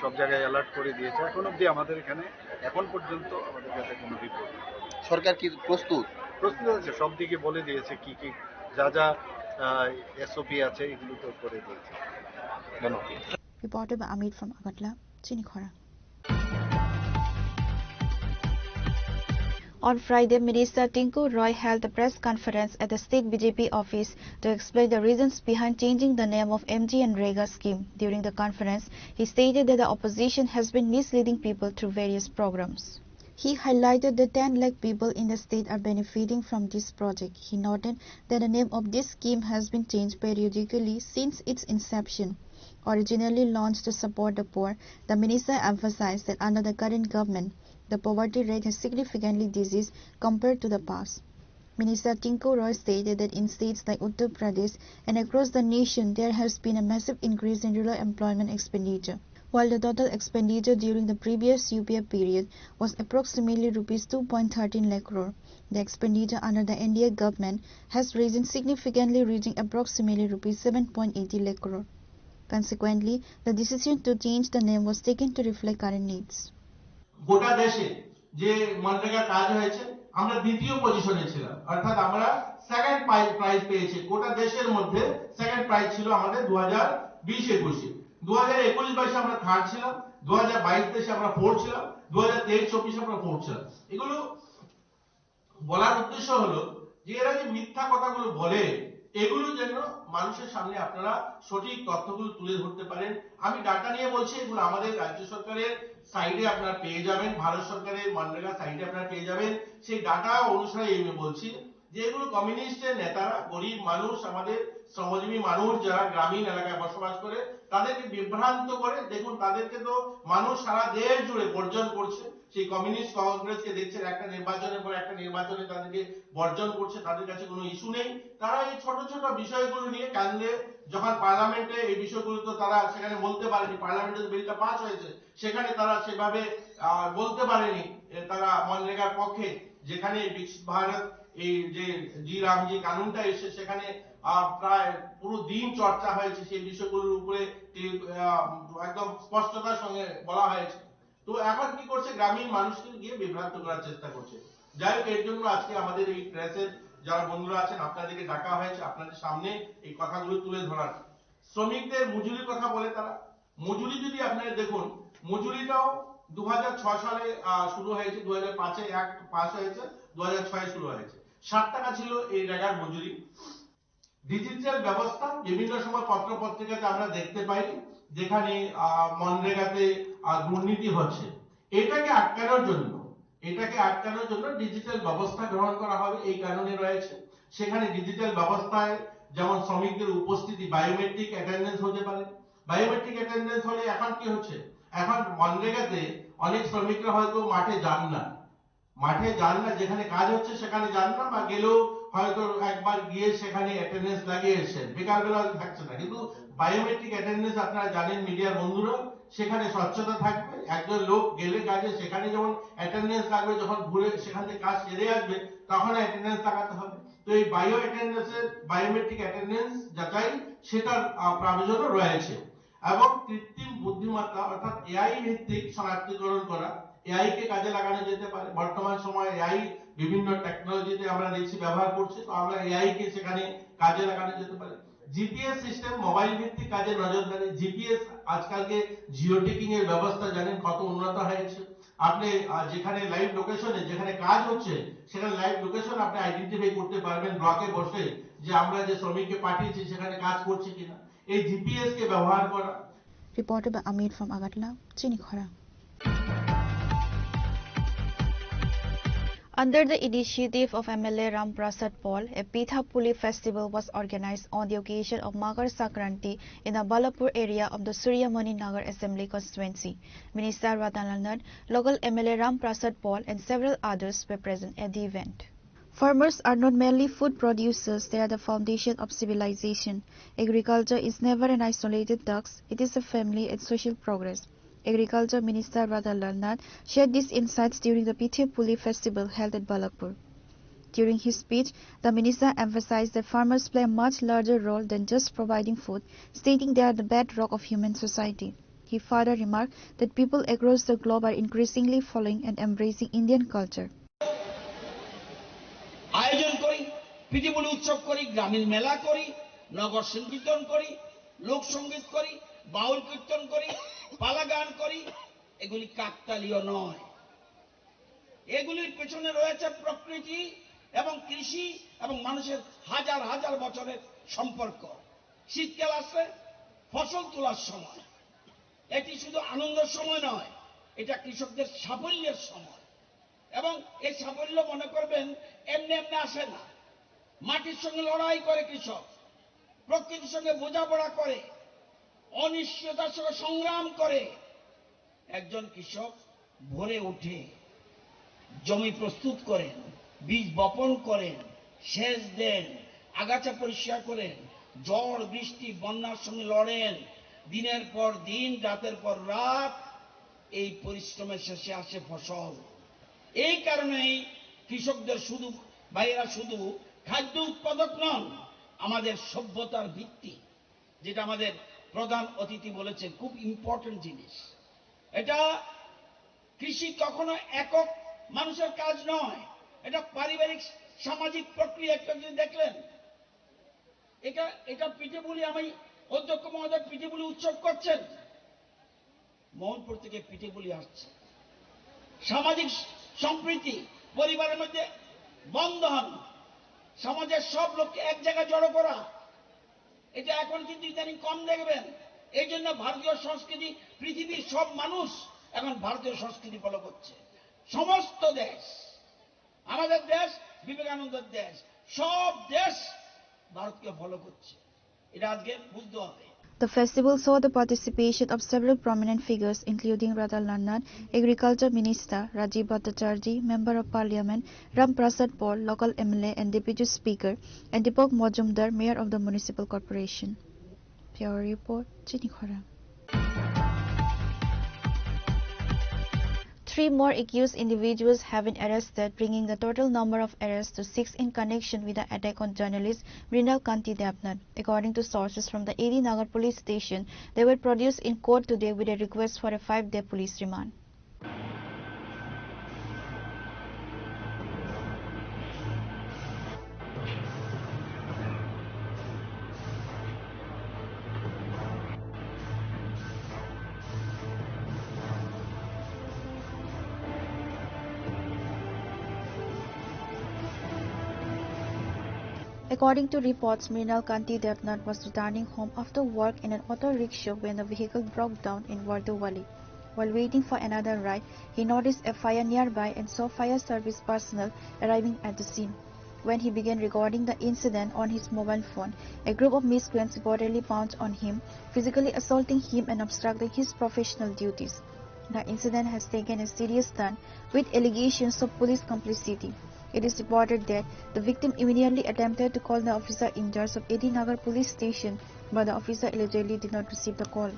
সব জায়গায় অ্যালার্ট করে দিয়েছে। এখন অবধি আমাদের এখানে এখন পর্যন্ত আমাদের কাছে কোনো রিপোর্ট। সরকার কি প্রস্তুত আছে, সব দিকে বলে দিয়েছে কি কি যা যা এসওপি আছে এগুলো তো করে দিয়েছে। ধন্যবাদ। Reported by Amit from Agatla, Chinikhora. On Friday, Minister Tinku Roy held a press conference at the state BJP office to explain the reasons behind changing the name of MGNREGA scheme. During the conference, he stated that the opposition has been misleading people through various programs. He highlighted that 10 lakh people in the state are benefiting from this project. He noted that the name of this scheme has been changed periodically since its inception. Originally launched to support the poor, the minister emphasized that under the current government, the poverty rate has significantly decreased compared to the past. Minister Tinku Roy stated that in states like Uttar Pradesh and across the nation, there has been a massive increase in rural employment expenditure. While the total expenditure during the previous UPA period was approximately Rs 2.13 lakh crore, the expenditure under the NDA government has risen significantly, reaching approximately Rs 7.80 lakh crore. Consequently, the decision to change the name was taken to reflect current needs. গোটা দেশে যে মনরেগা কাজ হয়েছে আমরা দ্বিতীয় পজিশনে ছিলাম, অর্থাৎ আমরা সেকেন্ড প্রাইজ পেয়েছি। গোটা দেশের মধ্যে সেকেন্ড প্রাইজ ছিল আমাদের 2020-21-এ। 2021-22 আমরা থার্ড ছিলাম, 2022-23 আমরা ফোর্থ ছিলাম, 2023-24 আমরা ফোর্থ ছিলাম। এগুলো বলার উদ্দেশ্য হলো যে এরা যে মিথ্যা কথাগুলো বলে এগুলো যেন মানুষের সামনে আপনারা সঠিক তথ্যগুলো তুলে ধরতে পারেন। আমি ডাটা নিয়ে বলছি, এগুলো আমাদের রাজ্য সরকারের সাইডে আপনারা পেয়ে যাবেন, ভারত সরকারের মনরেগা সাইডে আপনারা পেয়ে যাবেন। সেই ডাটা অনুসারে আমি বলছি যে এগুলো কমিউনিস্টের নেতারা, গরিব মানুষ, আমাদের শ্রমজীবী মানুষ যারা গ্রামীণ এলাকায় বসবাস করে তাদেরকে বিভ্রান্ত করে। দেখুন, তাদেরকে তো মানুষ সারা দেশ জুড়ে বর্জন করছে। সেই কমিউনিস্ট কংগ্রেসকে দেখছেন একটা নির্বাচনের পর একটা নির্বাচনে তাদেরকে বর্জন করছে, তাদের কাছে কোনো ইস্যু নেই। তারা এই ছোট ছোট বিষয়গুলো নিয়ে কেন্দ্রে যখন পার্লামেন্টে এই বিষয়গুলো তো তারা সেখানে বলতে পারেনি, পার্লামেন্টে বিলটা পাস হয়েছে সেখানে তারা সেভাবে বলতে পারেনি তারা মনরেগার পক্ষে। যেখানে বিকশিত ভারত এই যে জি রামজি কানুনটা এসে সেখানে প্রায় পুরো দিন চর্চা হয়েছে, সেই বিষয়গুলোর উপরে একদম স্পষ্টতার সঙ্গে বলা হয়েছে। তো এখন কি করছে, গ্রামীণ মানুষকে গিয়ে বিভ্রান্ত করার চেষ্টা করছে। যাই হোক, এর জন্য আজকে আমাদের এই প্রেসের যারা বন্ধুরা আছেন আপনাদেরকে ডাকা হয়েছে আপনাদের সামনে এই কথাগুলো তুলে ধরার। শ্রমিকদের মজুরির কথা বলে তারা, মজুরি যদি আপনারা দেখুন, মজুরিটাও 2006 সালে শুরু হয়েছে, 2005-এ অ্যাক্ট পাস হয়েছে, 2006-এ শুরু হয়েছে। 60 টাকা ছিল এই রেগার মজুরি। ডিজিটাল ব্যবস্থা বিভিন্ন সময় পত্র পত্রিকাতে আমরা দেখতে পাই যেখানে মনরেগাতে দুর্নীতি হচ্ছে। এটাকে আটকানোর জন্য ডিজিটাল ব্যবস্থা গ্রহণ করা হবে, এই কারণে রয়েছে। সেখানে ডিজিটাল ব্যবস্থায় যেমন শ্রমিকদের উপস্থিতি বায়োমেট্রিক অ্যাটেন্ডেন্স হতে পারে। বায়োমেট্রিক অ্যাটেন্ডেন্স হলে এখন কি হচ্ছে, এখন মনরেগাতে অনেক শ্রমিকরা হয়তো মাঠে যান না, যেখানে কাজ হচ্ছে সেখানে যান না, বা গেলেও হয়তো একবার গিয়ে সেখানে অ্যাটেন্ডেন্স লাগিয়ে এসেছেন, বেকার বেলা থাকছে না। কিন্তু বায়োমেট্রিক অ্যাটেন্ডেন্স আপনারা জানেন মিডিয়ার বন্ধুরা, সেখানে স্বচ্ছতা থাকবে। একজন লোক গেলে কাজে সেখানে যেমন অ্যাটেন্ডেন্স লাগবে, যখন ঘুরে সেখান থেকে কাজ সেরে আসবে তখন অ্যাটেন্ডেন্স লাগাতে হবে। তো এই বায়োমেট্রিক অ্যাটেন্ডেন্স যাচাই সেটার প্রভিশনও রয়েছে। এবং কৃত্রিম বুদ্ধিমত্তা অর্থাৎ এআই ভিত্তিক শনাক্তকরণ করা, এআই কে কাজে লাগানো যেতে পারে। বর্তমান সময়ে এআই বিভিন্ন টেকনোলজিতে আমরা দেখছি ব্যবহার করছি, তো আমরা এআই কে সেখানে কাজে লাগানো যেতে পারে। জিপিএস সিস্টেম, মোবাইল ভিত্তিক কাজে নজরদারি। জিপিএস আজকালকে জিও ট্যাগিং এর ব্যবস্থা জানেন কত উন্নত হয়েছে। আপনি যেখানে লাইভ লোকেশনে যেখানে কাজ হচ্ছে সেখানে লাইভ লোকেশন আপনি আইডেন্টিফাই করতে পারবেন ব্লকে বসে, যে আমরা যে শ্রমিককে পাঠিয়েছি সেখানে কাজ করছে কিনা। এই জিপিএস কে ব্যবহার করা। Reported by Amir from Agartala, Chinikhara. Under the initiative of MLA Ram Prasad Paul, a Pitha Puli festival was organized on the occasion of Makar Sankranti in the Balapur area of the Suryamani Nagar Assembly constituency. Minister Radhanandan, local MLA Ram Prasad Paul and several others were present at the event. Farmers are not merely food producers, they are the foundation of civilization. Agriculture is never an isolated task, it is a family and social progress. Agriculture Minister Radhanandan shared these insights during the Pithe Puli festival held at Balapur. During his speech, the minister emphasized that farmers play a much larger role than just providing food, stating they are the bedrock of human society. He further remarked that people across the globe are increasingly following and embracing Indian culture. আয়োজন করি, পিঠেপুলি উৎসব করি, গ্রামীণ মেলা করি, নগর সংকীর্তন করি, লোক সঙ্গীত করি, বাউল কীর্তন করি, পালা গান করি, এগুলি কাকতালীয় নয়। এগুলির পেছনে রয়েছে প্রকৃতি এবং কৃষি এবং মানুষের হাজার হাজার বছরের সম্পর্ক। শীতকাল আসলে ফসল তোলার সময়, এটি শুধু আনন্দের সময় নয়, এটা কৃষকদের সাফল্যের সময়। এবং এই সাফল্য মনে করবেন এমনি এমনি আসে না। মাটির সঙ্গে লড়াই করে কৃষক, প্রকৃতির সঙ্গে বোঝাপড়া করে, অনিশ্চয়তার সঙ্গে সংগ্রাম করে। একজন কৃষক ভোরে উঠে জমি প্রস্তুত করেন, বীজ বপন করেন, সেচ দেন, আগাছা পরিষ্কার করেন, ঝড় বৃষ্টি বন্যার সঙ্গে লড়েন, দিনের পর দিন, রাতের পর রাত। এই পরিশ্রমের শেষে আসে ফসল। এই কারণেই কৃষকদের ভাইয়েরা শুধু খাদ্য উৎপাদক নন, আমাদের সভ্যতার ভিত্তি, যেটা আমাদের প্রধান অতিথি বলেছেন, খুব ইম্পর্টেন্ট জিনিস। এটা কৃষি কখনো একক মানুষের কাজ নয়, এটা পারিবারিক সামাজিক প্রক্রিয়া। একটা যদি দেখলেন, এটা পিঠেপুলি, আমি অধ্যক্ষ মহোদয় পিঠেপুলি উৎসব করছেন, মোহনপুর থেকে পিঠেপুলি আসছে। সামাজিক সম্প্রীতি, পরিবারের মধ্যে বন্ধন, সমাজের সব লোককে এক জায়গায় জড়ো করা, এটা এখন কিন্তু ইদানিং কম দেখবেন। এই জন্য ভারতীয় সংস্কৃতি, পৃথিবীর সব মানুষ এখন ভারতীয় সংস্কৃতি ফলো করছে। সমস্ত দেশ, আমাদের দেশ বিবেকানন্দের দেশ, সব দেশ ভারতকে ফলো করছে। এটা আজকে বুঝতে হবে। The festival saw the participation of several prominent figures including Radhanandan, Agriculture Minister Rajiv Bhattacharjee, Member of Parliament Ram Prasad Paul, local MLA and Deputy Speaker, and Deepak Majumdar, Mayor of the Municipal Corporation. Pure Report, Chinikhara. 3 more accused individuals have been arrested, bringing the total number of arrests to 6 in connection with the attack on journalist Mrinal Kanti Debnath. According to sources from the AD Nagar police station, they were produced in court today with a request for a 5-day police remand. According to reports, Mrinal Kanti Debnath was returning home after work in an auto rickshaw when the vehicle broke down in Wardowali. While waiting for another ride, he noticed a fire nearby and saw fire service personnel arriving at the scene. When he began recording the incident on his mobile phone, a group of miscreants reportedly pounced on him, physically assaulting him and obstructing his professional duties. The incident has taken a serious turn with allegations of police complicity. It is reported that the victim immediately attempted to call the officer in charge of AD Nagar police station, but the officer allegedly did not receive the call.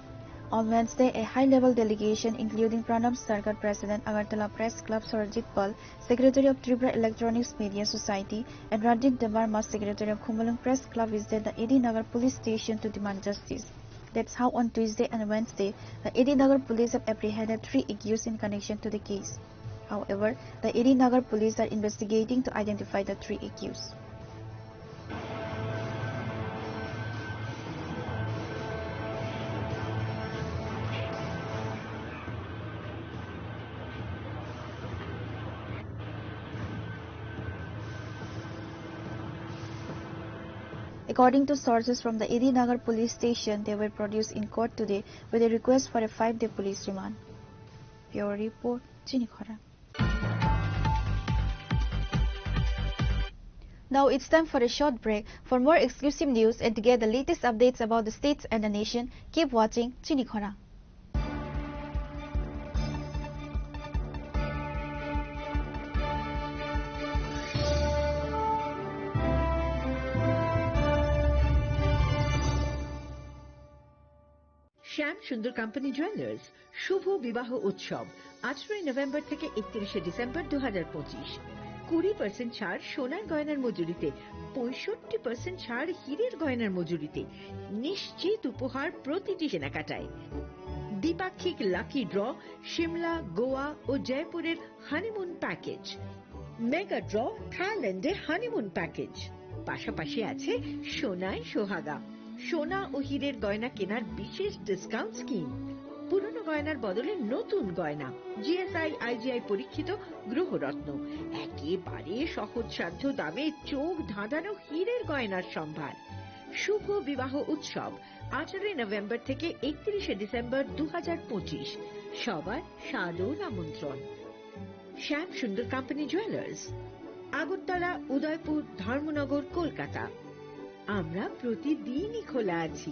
On Wednesday, a high-level delegation including Pranab Sarkar, President, Agartala Press Club, Sarojit Pal, Secretary of Tripura Electronics Media Society, and Rajit Devarma, Secretary of Khumalung Press Club, visited the AD Nagar police station to demand justice. That's how on Tuesday and Wednesday, the AD Nagar police have apprehended 3 accused in connection to the case. However, the AD Nagar police are investigating to identify the 3 accused. According to sources from the AD Nagar police station, they were produced in court today with a request for a 5-day police remand. Bureau Report, Chini Khora. Now it's time for a short break. For more exclusive news and to get the latest updates about the states and the nation, keep watching Chini Khora. শ্যাম সুন্দর company jewellers শুভ বিবাহ উৎসব 18 November থেকে 31 December 2025। 20% ছাড় সোনার গয়নার মজুরিতে, 65% ছাড় হীরের গয়নার মজুরিতে, নিশ্চিত উপহার প্রতিটি কেনাকাটায়। দ্বিপাক্ষিক লাকি ড্র, শিমলা, গোয়া ও জয়পুরের হানিমুন প্যাকেজ, মেগা ড্র, থাইল্যান্ডে হানিমুন প্যাকেজ। পাশাপাশি আছে সোনায় সোহাগা, সোনা ও হীরের গয়না কেনার বিশেষ ডিসকাউন্ট স্কিম, পুরনো গয়নার বদলে নতুন গয়না, জিএসআই আইজিআই পরীক্ষিত গ্রহরত্ন, একেবারে সহজসাধ্য দামে চোখ ধাঁধানো হীরের গয়নার সম্ভার। শুভ বিবাহ উৎসব 18 নভেম্বর থেকে 31 ডিসেম্বর 2025। সবার সাদর আমন্ত্রণ। শ্যাম সুন্দর কোম্পানি জুয়েলার্স, আগরতলা, উদয়পুর, ধর্মনগর, কলকাতা। আমরা প্রতিদিনই খোলা আছি।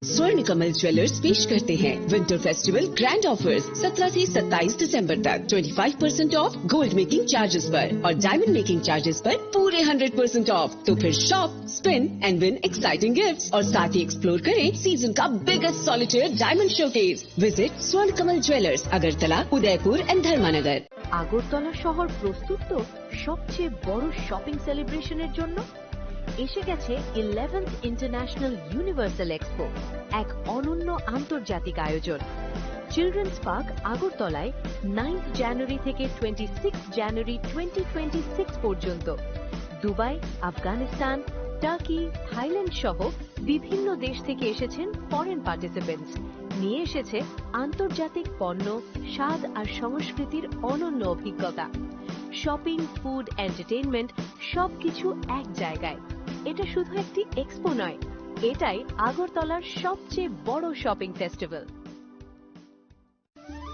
स्वर्ण कमल ज्वेलर्स पेश करते हैं विंटर फेस्टिवल ग्रैंड ऑफर्स 17 से 27 दिसंबर तक 25% ऑफ गोल्ड मेकिंग चार्जेस पर और डायमंड मेकिंग चार्जेस पर पूरे 100% ऑफ। तो फिर shop, spin and win exciting gifts और साथ ही एक्सप्लोर करें सीजन का biggest solitaire diamond showcase. Visit Swarna Kamal jewellers, Agartala, Udaipur and धर्मानगर। Agartala শহর প্রস্তুত তো সবচেয়ে বড় শপিং সেলিব্রেশনের জন্য। এসে গেছে 11th ইন্টারন্যাশনাল ইউনিভার্সাল এক্সপো, এক অনন্য আন্তর্জাতিক আয়োজন। চিলড্রেন্স পার্ক আগরতলায় 9th জানুয়ারি থেকে 26 জানুয়ারি 2026 পর্যন্ত। দুবাই, আফগানিস্তান, টার্কি, থাইল্যান্ড সহ বিভিন্ন দেশ থেকে এসেছেন ফরেন পার্টিসিপেন্টস। নিয়ে এসেছে আন্তর্জাতিক পণ্য, স্বাদ আর সংস্কৃতির অনন্য অভিজ্ঞতা। শপিং, ফুড, এন্টারটেইনমেন্ট সবকিছু এক জায়গায়। এটা শুধু একটি এক্সপো নয়, এটাই আগরতলার সবচেয়ে বড় শপিং ফেস্টিভ্যাল।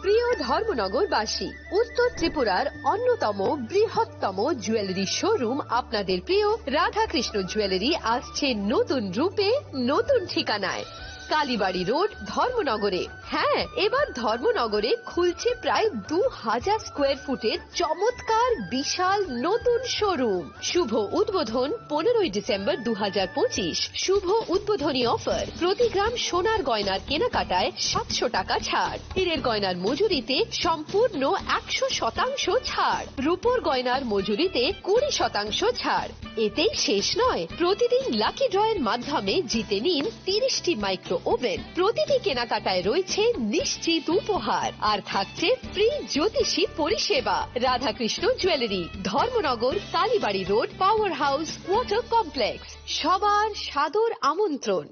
প্রিয় ধর্মনগরবাসী, উত্তর ত্রিপুরার অন্যতম বৃহত্তম জুয়েলারি শোরুম আপনাদের প্রিয় রাধাকৃষ্ণ জুয়েলারি আসছে নতুন রূপে, নতুন ঠিকানায়। কালীবাড়ি রোড, ধর্মনগরে। হ্যাঁ, এবার ধর্মনগরে খুলছে প্রায় 2000 স্কোয়ার ফুটের চমৎকার বিশাল নতুন শোরুম। শুভ উদ্বোধন 15ই ডিসেম্বর 2025। শুভ উদ্বোধনী অফার, প্রতি গ্রাম সোনার গয়নার কেনাকাটায় 700 টাকা ছাড়, হীরের গয়নার মজুরিতে সম্পূর্ণ 100% ছাড়, রূপোর গয়নার মজুরিতে 20% ছাড়। এতেই শেষ নয়, প্রতিদিন লাকি ড্রয়ের মাধ্যমে জিতে নিন 30টি মাইক্রো ওভেন। প্রতিটি কেনাকাটায় রয়েছে নিশ্চিত উপহার, আর থাকছে ফ্রি জ্যোতিষী পরিষেবা। Radhakrishna jewellery, Dharmanagar, Kalibari road, power house, water complex. সবার সাদর আমন্ত্রণ।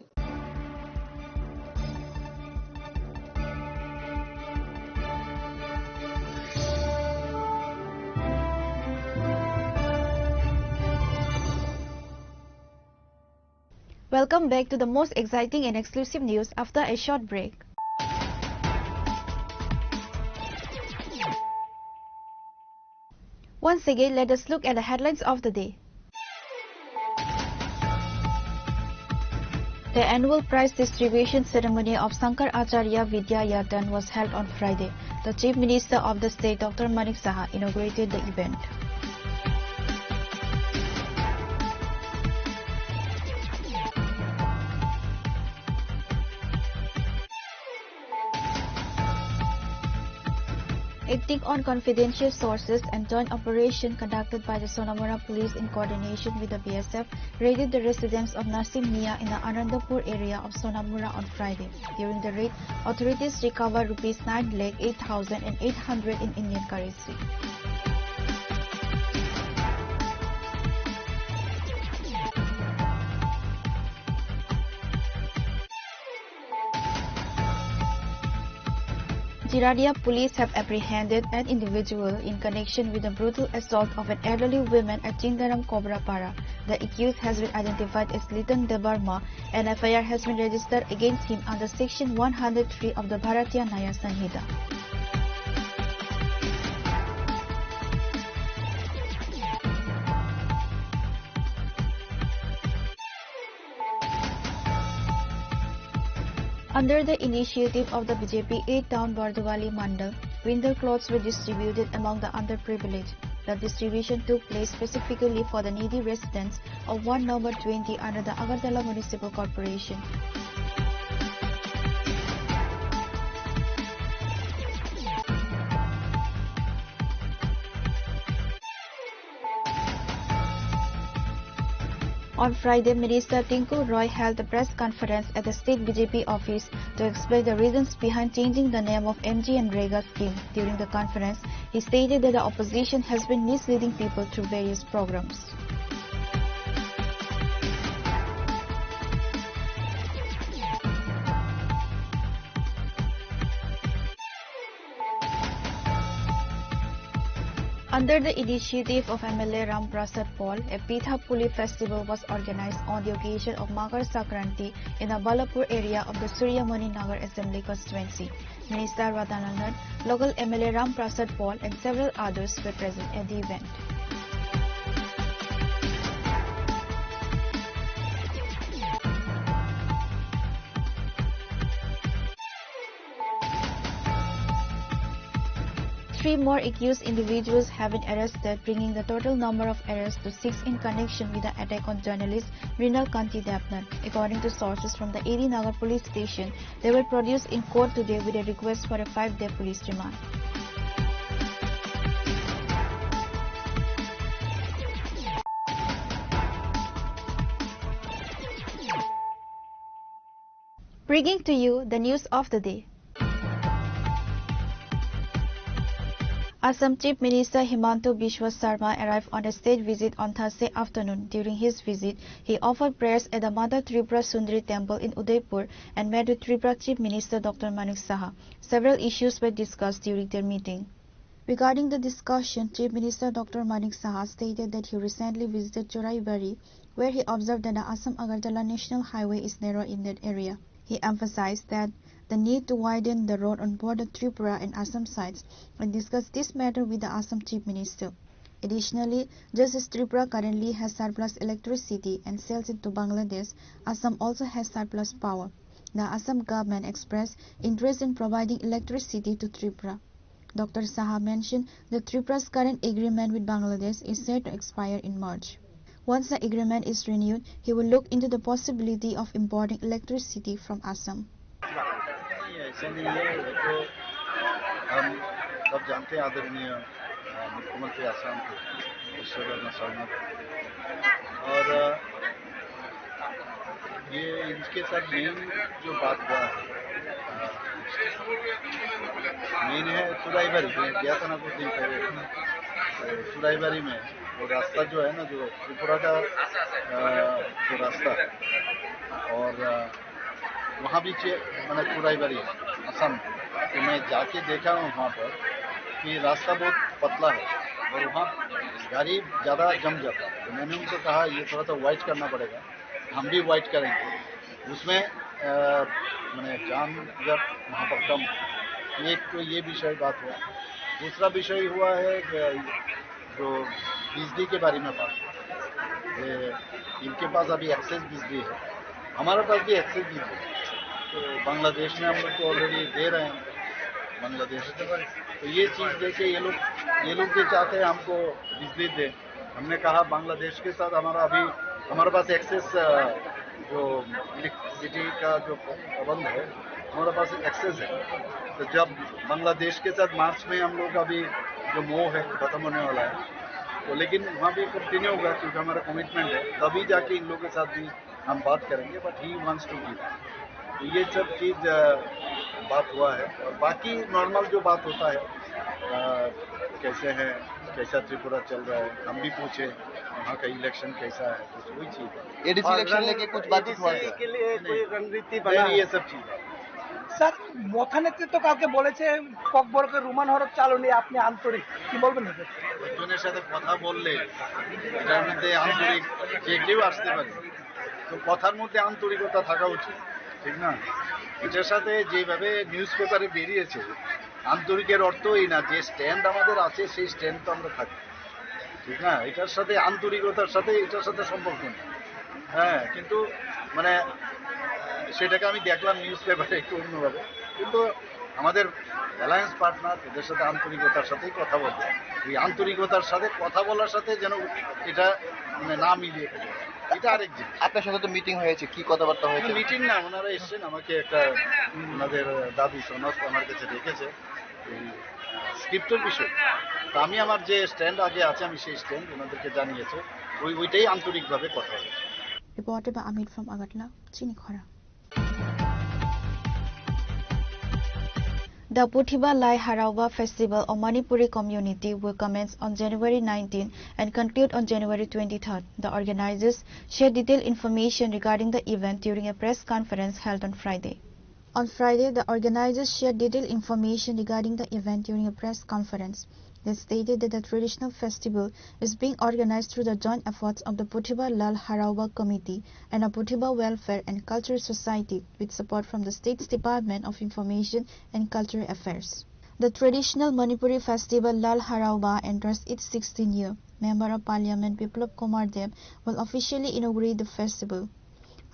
Welcome back to the most exciting and exclusive news after a short break. Once again, let us look at the headlines of the day. The annual prize distribution ceremony of Sankar Acharya Vidya Yatan was held on Friday. The Chief Minister of the state, Dr. Manik Saha, inaugurated the event. Acting on confidential sources and joint operation conducted by the Sonamura police in coordination with the BSF raided the residence of Nasim Mia in the Anandapur area of Sonamura on Friday. During the raid, authorities recovered rupees 9,08,800 in Indian currency. Jiradia police have apprehended an individual in connection with the brutal assault of an elderly woman at Chindaram Kobrapara. The accused has been identified as Litan Debarma, and FIR has been registered against him under Section 103 of the Bharatiya Nyaya Sanhita. Under the initiative of the BJP 8-town Bardwali Mandal, winter clothes were distributed among the underprivileged. The distribution took place specifically for the needy residents of Ward number 20 under the Agartala Municipal Corporation. On Friday, Minister Tinku Roy held a press conference at the state BJP office to explain the reasons behind changing the name of MG and Rega scheme. During the conference, he stated that the opposition has been misleading people through various programs. Under the initiative of MLA Ram Prasad Paul, a Pitha Puli festival was organized on the occasion of Makar Sankranti in the Balapur area of the Suryamani Nagar Assembly constituency. Minister Radhanandan, local MLA Ram Prasad Paul and several others were present at the event. Three more accused individuals have been arrested, bringing the total number of arrests to 6 in connection with the attack on journalist Rinal Kanti Dapnan. According to sources from the AD Nagar police station, they were produced in court today with a request for a 5-day police remand. Bringing to you the news of the day. Assam Chief Minister Himanto Biswa Sarma arrived on a state visit on Thursday afternoon. During his visit, he offered prayers at the Mother Tripura Sundari Temple in Udaipur and met with Tripura Chief Minister Dr. Manik Saha. Several issues were discussed during their meeting. Regarding the discussion, Chief Minister Dr. Manik Saha stated that he recently visited Choraibari, where he observed that the Assam-Agartala National Highway is narrow in that area. He emphasized that the need to widen the road on border Tripura and Assam sides and discussed this matter with the Assam Chief Minister. Additionally, just as Tripura currently has surplus electricity and sells it to Bangladesh, Assam also has surplus power. the Assam government expressed interest in providing electricity to Tripura. Dr. Saha mentioned that Tripura's current agreement with Bangladesh is set to expire in March. Once the agreement is renewed, he will look into the possibility of importing electricity from Assam. ऐसा नहीं है, वो तो हम सब जानते हैं आदरणीय मुख्यमंत्री आसाम के ईश्वर शर्मा और ये इनके साथ मेन जो बात हुआ है मेन है सुराईबारी में गया था ना कुछ दिन पहले सुराईबारी में वो रास्ता जो है ना जो त्रिपुरा का जो रास्ता है और वहाँ भी मैंने सुराईबारी असम तो मैं जाके देखा हूँ वहाँ पर कि रास्ता बहुत पतला है और वहाँ गाड़ी ज़्यादा जम जाता है तो मैंने उनको कहा ये थोड़ा सा वाइट करना पड़ेगा हम भी वाइट करेंगे उसमें मैंने जाम जब वहाँ पर कम एक तो ये विषय बात हुआ दूसरा विषय हुआ है जो बिजली के बारे में बात इनके पास अभी एक्सेस बिजली है हमारे पास भी एक्सेस बिजली है तो बांग्लादेश में हम लोग को ऑलरेडी दे रहे हैं बांग्लादेश तो ये चीज़ देखे ये लोग भी चाहते हैं हमको बिजली दे हमने कहा बांग्लादेश के साथ हमारे पास एक्सेस जो इलेक्ट्रिसिटी का जो प्रबंध है हमारे पास एक्सेस है तो जब बांग्लादेश के साथ मार्च में हम लोग अभी जो मोह है खत्म होने वाला है तो लेकिन वहाँ भी कंटिन्यू होगा क्योंकि हमारा कमिटमेंट है तभी जाके इन लोगों के साथ भी हम बात करेंगे but he wants to give तो ये सब चीज़ बात हुआ है और बाकी नॉर्मल जो बात होता है कैसे है कैसा त्रिपुरा चल रहा है हम भी पूछे वहाँ का इलेक्शन कैसा है कुछ वही चीज़ है एडीसी इलेक्शन लेके कुछ बातचीत हुआ के लिए कोई रणनीति बना ये सब चीज़ স্যার মথা নেতৃত্ব কাউকে বলেছে ককবরকের রুমান হরফ চালু নিয়ে আপনি আন্তরিক কি বলবেন একজনের সাথে কথা বললে এটার মধ্যে আন্তরিক যে কেউ আসতে পারে তো কথার মধ্যে আন্তরিকতা থাকা উচিত ঠিক না এটার সাথে যেভাবে নিউজ পেপারে বেরিয়েছে আন্তরিকের অর্থ এই না যে স্ট্যান্ড আমাদের আছে সেই স্ট্যান্ড তো আমরা থাকি ঠিক না এটার সাথে আন্তরিকতার সাথে এটার সাথে সম্পর্ক নেই হ্যাঁ কিন্তু মানে সেটাকে আমি দেখলাম নিউজ পেপারে একটু অন্যভাবে কিন্তু আমাদের অ্যালায়েন্স পার্টনার এদের সাথে আন্তরিকতার সাথেই কথা বলবো এই আন্তরিকতার সাথে কথা বলার সাথে যেন এটা মানে না মিলিয়ে ফেলে এটা আরেক জিনিস আপনার সাথে তো মিটিং হয়েছে কি কথাবার্তা হয়েছে মিটিং না ওনারা এসছেন আমাকে একটা ওনাদের দাবি সনদ আমার কাছে রেখেছে এই স্ক্রিপ্টের বিষয় তো আমি আমার যে স্ট্যান্ড আগে আছে আমি সেই স্ট্যান্ড ওনাদেরকে জানিয়েছে ওইটাই আন্তরিকভাবে কথা হয়েছে Reported by Amit from Agartala, Chinikhara. The Puthiba Lai Harauba Festival of Manipuri community will commence on January 19 and conclude on January 23rd. The organizers shared detailed information regarding the event during a press conference held on Friday. On Friday, the organizers shared detailed information regarding the event during a press conference. They stated that the traditional festival is being organized through the joint efforts of the Puthiba Lal Harauba Committee and the Puthiba Welfare and Culture Society with support from the State's Department of Information and Cultural Affairs. The traditional Manipuri festival Lal Harauba enters its 16th year. Member of Parliament Biplab Kumar Deb will officially inaugurate the festival.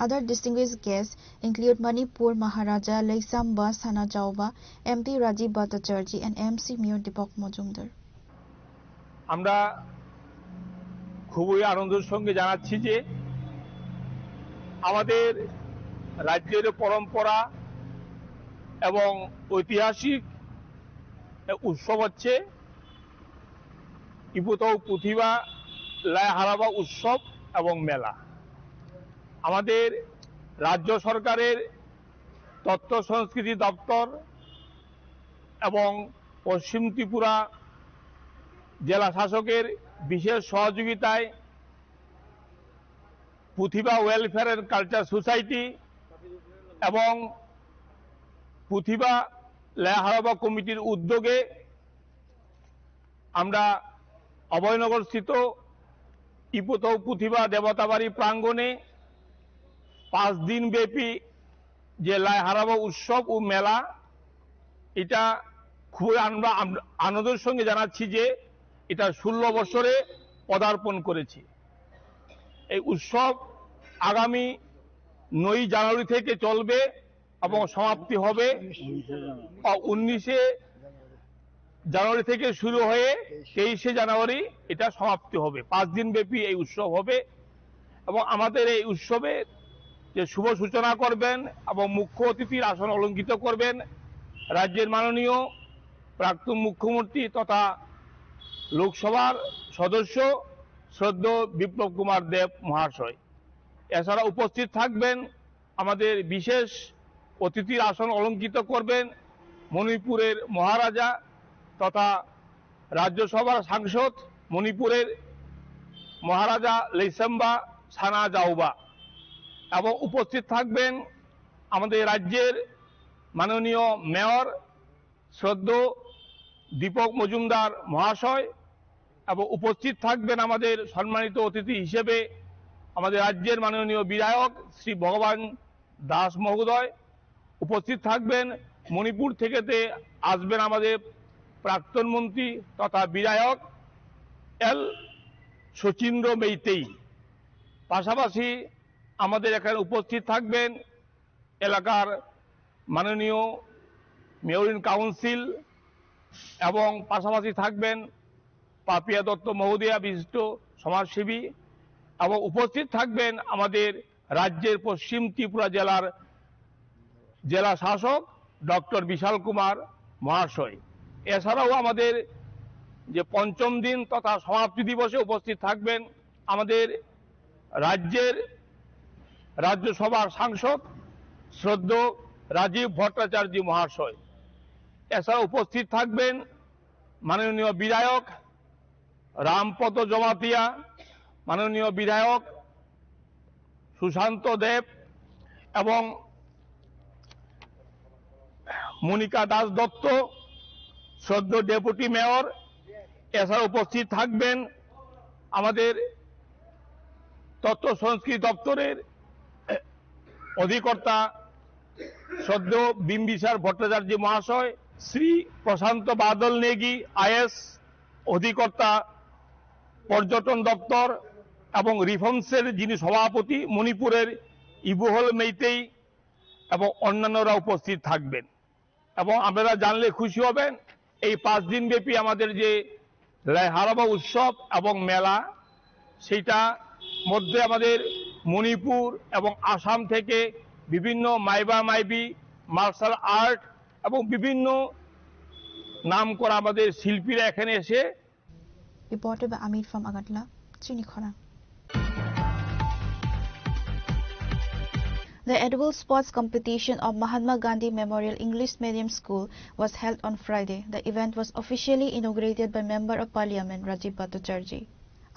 Other distinguished guests include Manipur Maharaja Leisamba Sanajauba, MP Rajiv Bhattacharjee and MC Mayor Deepak Majumdar. আমরা খুবই আনন্দের সঙ্গে জানাচ্ছি যে আমাদের রাজ্যের পরম্পরা এবং ঐতিহাসিক উৎসব হচ্ছে ইপুতৌ পুথিবা লাই হারাবা উৎসব এবং মেলা আমাদের রাজ্য সরকারের তথ্য সংস্কৃতি দপ্তর এবং পশ্চিম ত্রিপুরা জেলা শাসকের বিশেষ সহযোগিতায় পুথিবা ওয়েলফেয়ার এন্ড কালচার সোসাইটি এবং পুথিবা লাই হারাবা কমিটির উদ্যোগে আমরা অভয়নগর স্থিত ইপুতৌ পুথিবা দেবতাবাড়ি প্রাঙ্গণে 5 দিন ব্যাপী যে লাই হারাবা উৎসব ও মেলা এটা খুবই আনন্দের সঙ্গে জানাচ্ছি যে এটা 16 বছরে পদার্পণ করেছে এই উৎসব আগামী 9 জানুয়ারি থেকে চলবে এবং সমাপ্তি হবে 19 জানুয়ারি থেকে শুরু হয়ে 23 জানুয়ারি এটা সমাপ্তি হবে। 5 দিন ব্যাপী এই উৎসব হবে এবং আমাদের এই উৎসবে যে শুভ সূচনা করবেন এবং মুখ্য অতিথির আসন অলঙ্কৃত করবেন রাজ্যের মাননীয় প্রাক্তন মুখ্যমন্ত্রী তথা লোকসভার সদস্য শ্রদ্ধেয় বিপ্লব কুমার দেব মহাশয়। এছাড়া উপস্থিত থাকবেন আমাদের বিশেষ অতিথির আসন অলঙ্কৃত করবেন মণিপুরের মহারাজা তথা রাজ্যসভার সাংসদ মণিপুরের মহারাজা লেইসাম্বা সানাজাওবা এবং উপস্থিত থাকবেন আমাদের রাজ্যের মাননীয় মেয়র শ্রদ্ধেয় দীপক মজুমদার মহাশয় এবং উপস্থিত থাকবেন আমাদের সম্মানিত অতিথি হিসেবে আমাদের রাজ্যের মাননীয় বিধায়ক শ্রী ভগবান দাস মহোদয়। উপস্থিত থাকবেন মণিপুর থেকে আসবেন আমাদের প্রাক্তন মন্ত্রী তথা বিধায়ক এল শচীন্দ্র মেইতেই। পাশাপাশি আমাদের এখানে উপস্থিত থাকবেন এলাকার মাননীয় মেয়র ইন কাউন্সিল এবং পাশাপাশি থাকবেন পাপিয়া দত্ত মহোদয়া বিশিষ্ট সমাজসেবী এবং উপস্থিত থাকবেন আমাদের রাজ্যের পশ্চিম ত্রিপুরা জেলার জেলা শাসক ডক্টর বিশাল কুমার মহাশয়। এছাড়াও আমাদের যে পঞ্চম দিন তথা সমাপ্তি দিবসে উপস্থিত থাকবেন আমাদের রাজ্যের রাজ্যসভার সাংসদ শ্রদ্ধেয় রাজীব ভট্টাচার্য মহাশয়। এছাড়া উপস্থিত থাকবেন মাননীয় বিধায়ক রামপদ জমাতিয়া, মাননীয় বিধায়ক সুশান্ত দেব এবং মনিকা দাস দত্ত শ্রদ্ধেয় ডেপুটি মেয়র। এছাড়া উপস্থিত থাকবেন আমাদের তথ্য সংস্কৃতি দপ্তরের অধিকর্তা শ্রদ্ধেয় বিম্বিসার ভট্টাচার্য মহাশয়, শ্রী প্রশান্ত বাদল নেগি আইএস অধিকর্তা পর্যটন দপ্তর এবং রিফর্মসের যিনি সভাপতি মণিপুরের ইবুহল মেইতেই এবং অন্যান্যরা উপস্থিত থাকবেন। এবং আপনারা জানলে খুশি হবেন এই 5 দিন ব্যাপী আমাদের যে লাইহারাবা উৎসব এবং মেলা সেটা মধ্যে আমাদের মণিপুর এবং আসাম থেকে বিভিন্ন মাইবা মাইবি মার্শাল আর্ট এবং বিভিন্ন নামকরা আমাদের শিল্পীরা এখানে এসে। Reported by Amit from Agatla, Chinikhora. The Edible Sports Competition of Mahatma Gandhi Memorial English Medium School was held on Friday. The event was officially inaugurated by Member of Parliament Rajiv Bhattacharjee.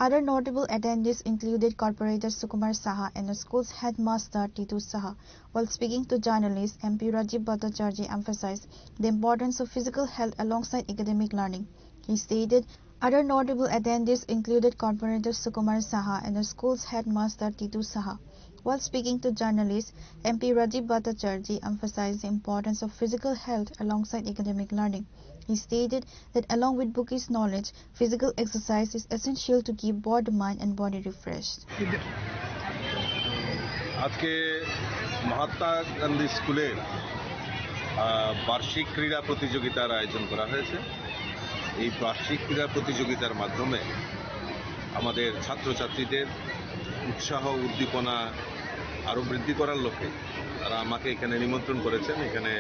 Other notable attendees included Corporator Sukumar Saha and the school's headmaster Titu Saha. While speaking to journalists, MP Rajiv Bhattacharjee emphasized the importance of physical health alongside academic learning. He stated, other notable attendees included Corporator Sukumar Saha and the school's headmaster Titu Saha. While speaking to journalists, MP Rajiv Bhattacharjee emphasized the importance of physical health alongside academic learning. He stated that along with bookish knowledge, physical exercise is essential to keep both the mind and body refreshed. আজকে মহাত্মা গান্ধী স্কুলের বার্ষিক ক্রীড়া প্রতিযোগিতার আয়োজন করা হয়েছে। এই বার্ষিক ক্রীড়া প্রতিযোগিতার মাধ্যমে আমাদের ছাত্রছাত্রীদের উৎসাহ উদ্দীপনা আরও বৃদ্ধি করার লক্ষ্যে তারা আমাকে এখানে নিমন্ত্রণ করেছেন। এখানে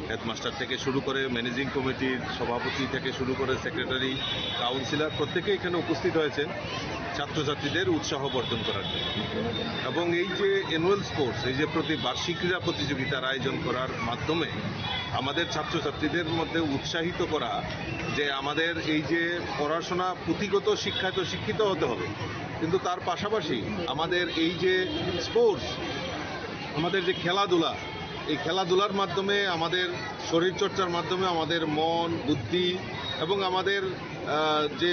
হেডমাস্টার থেকে শুরু করে ম্যানেজিং কমিটির সভাপতি থেকে শুরু করে সেক্রেটারি, কাউন্সিলর প্রত্যেকে এখানে উপস্থিত হয়েছেন ছাত্রছাত্রীদের উৎসাহ বর্ধন করার জন্য। এবং এই যে অ্যানুয়াল স্পোর্টস, এই যে প্রতি বার্ষিক ক্রীড়া প্রতিযোগিতার আয়োজন করার মাধ্যমে আমাদের ছাত্রছাত্রীদের মধ্যে উৎসাহিত করা যে আমাদের এই যে পড়াশোনা পুঁথিগত শিক্ষায় তো শিক্ষিত হতে হবে, কিন্তু তার পাশাপাশি আমাদের এই যে স্পোর্টস, আমাদের যে খেলাধুলা, এই খেলাধুলার মাধ্যমে আমাদের শরীরচর্চার মাধ্যমে আমাদের মন, বুদ্ধি এবং আমাদের যে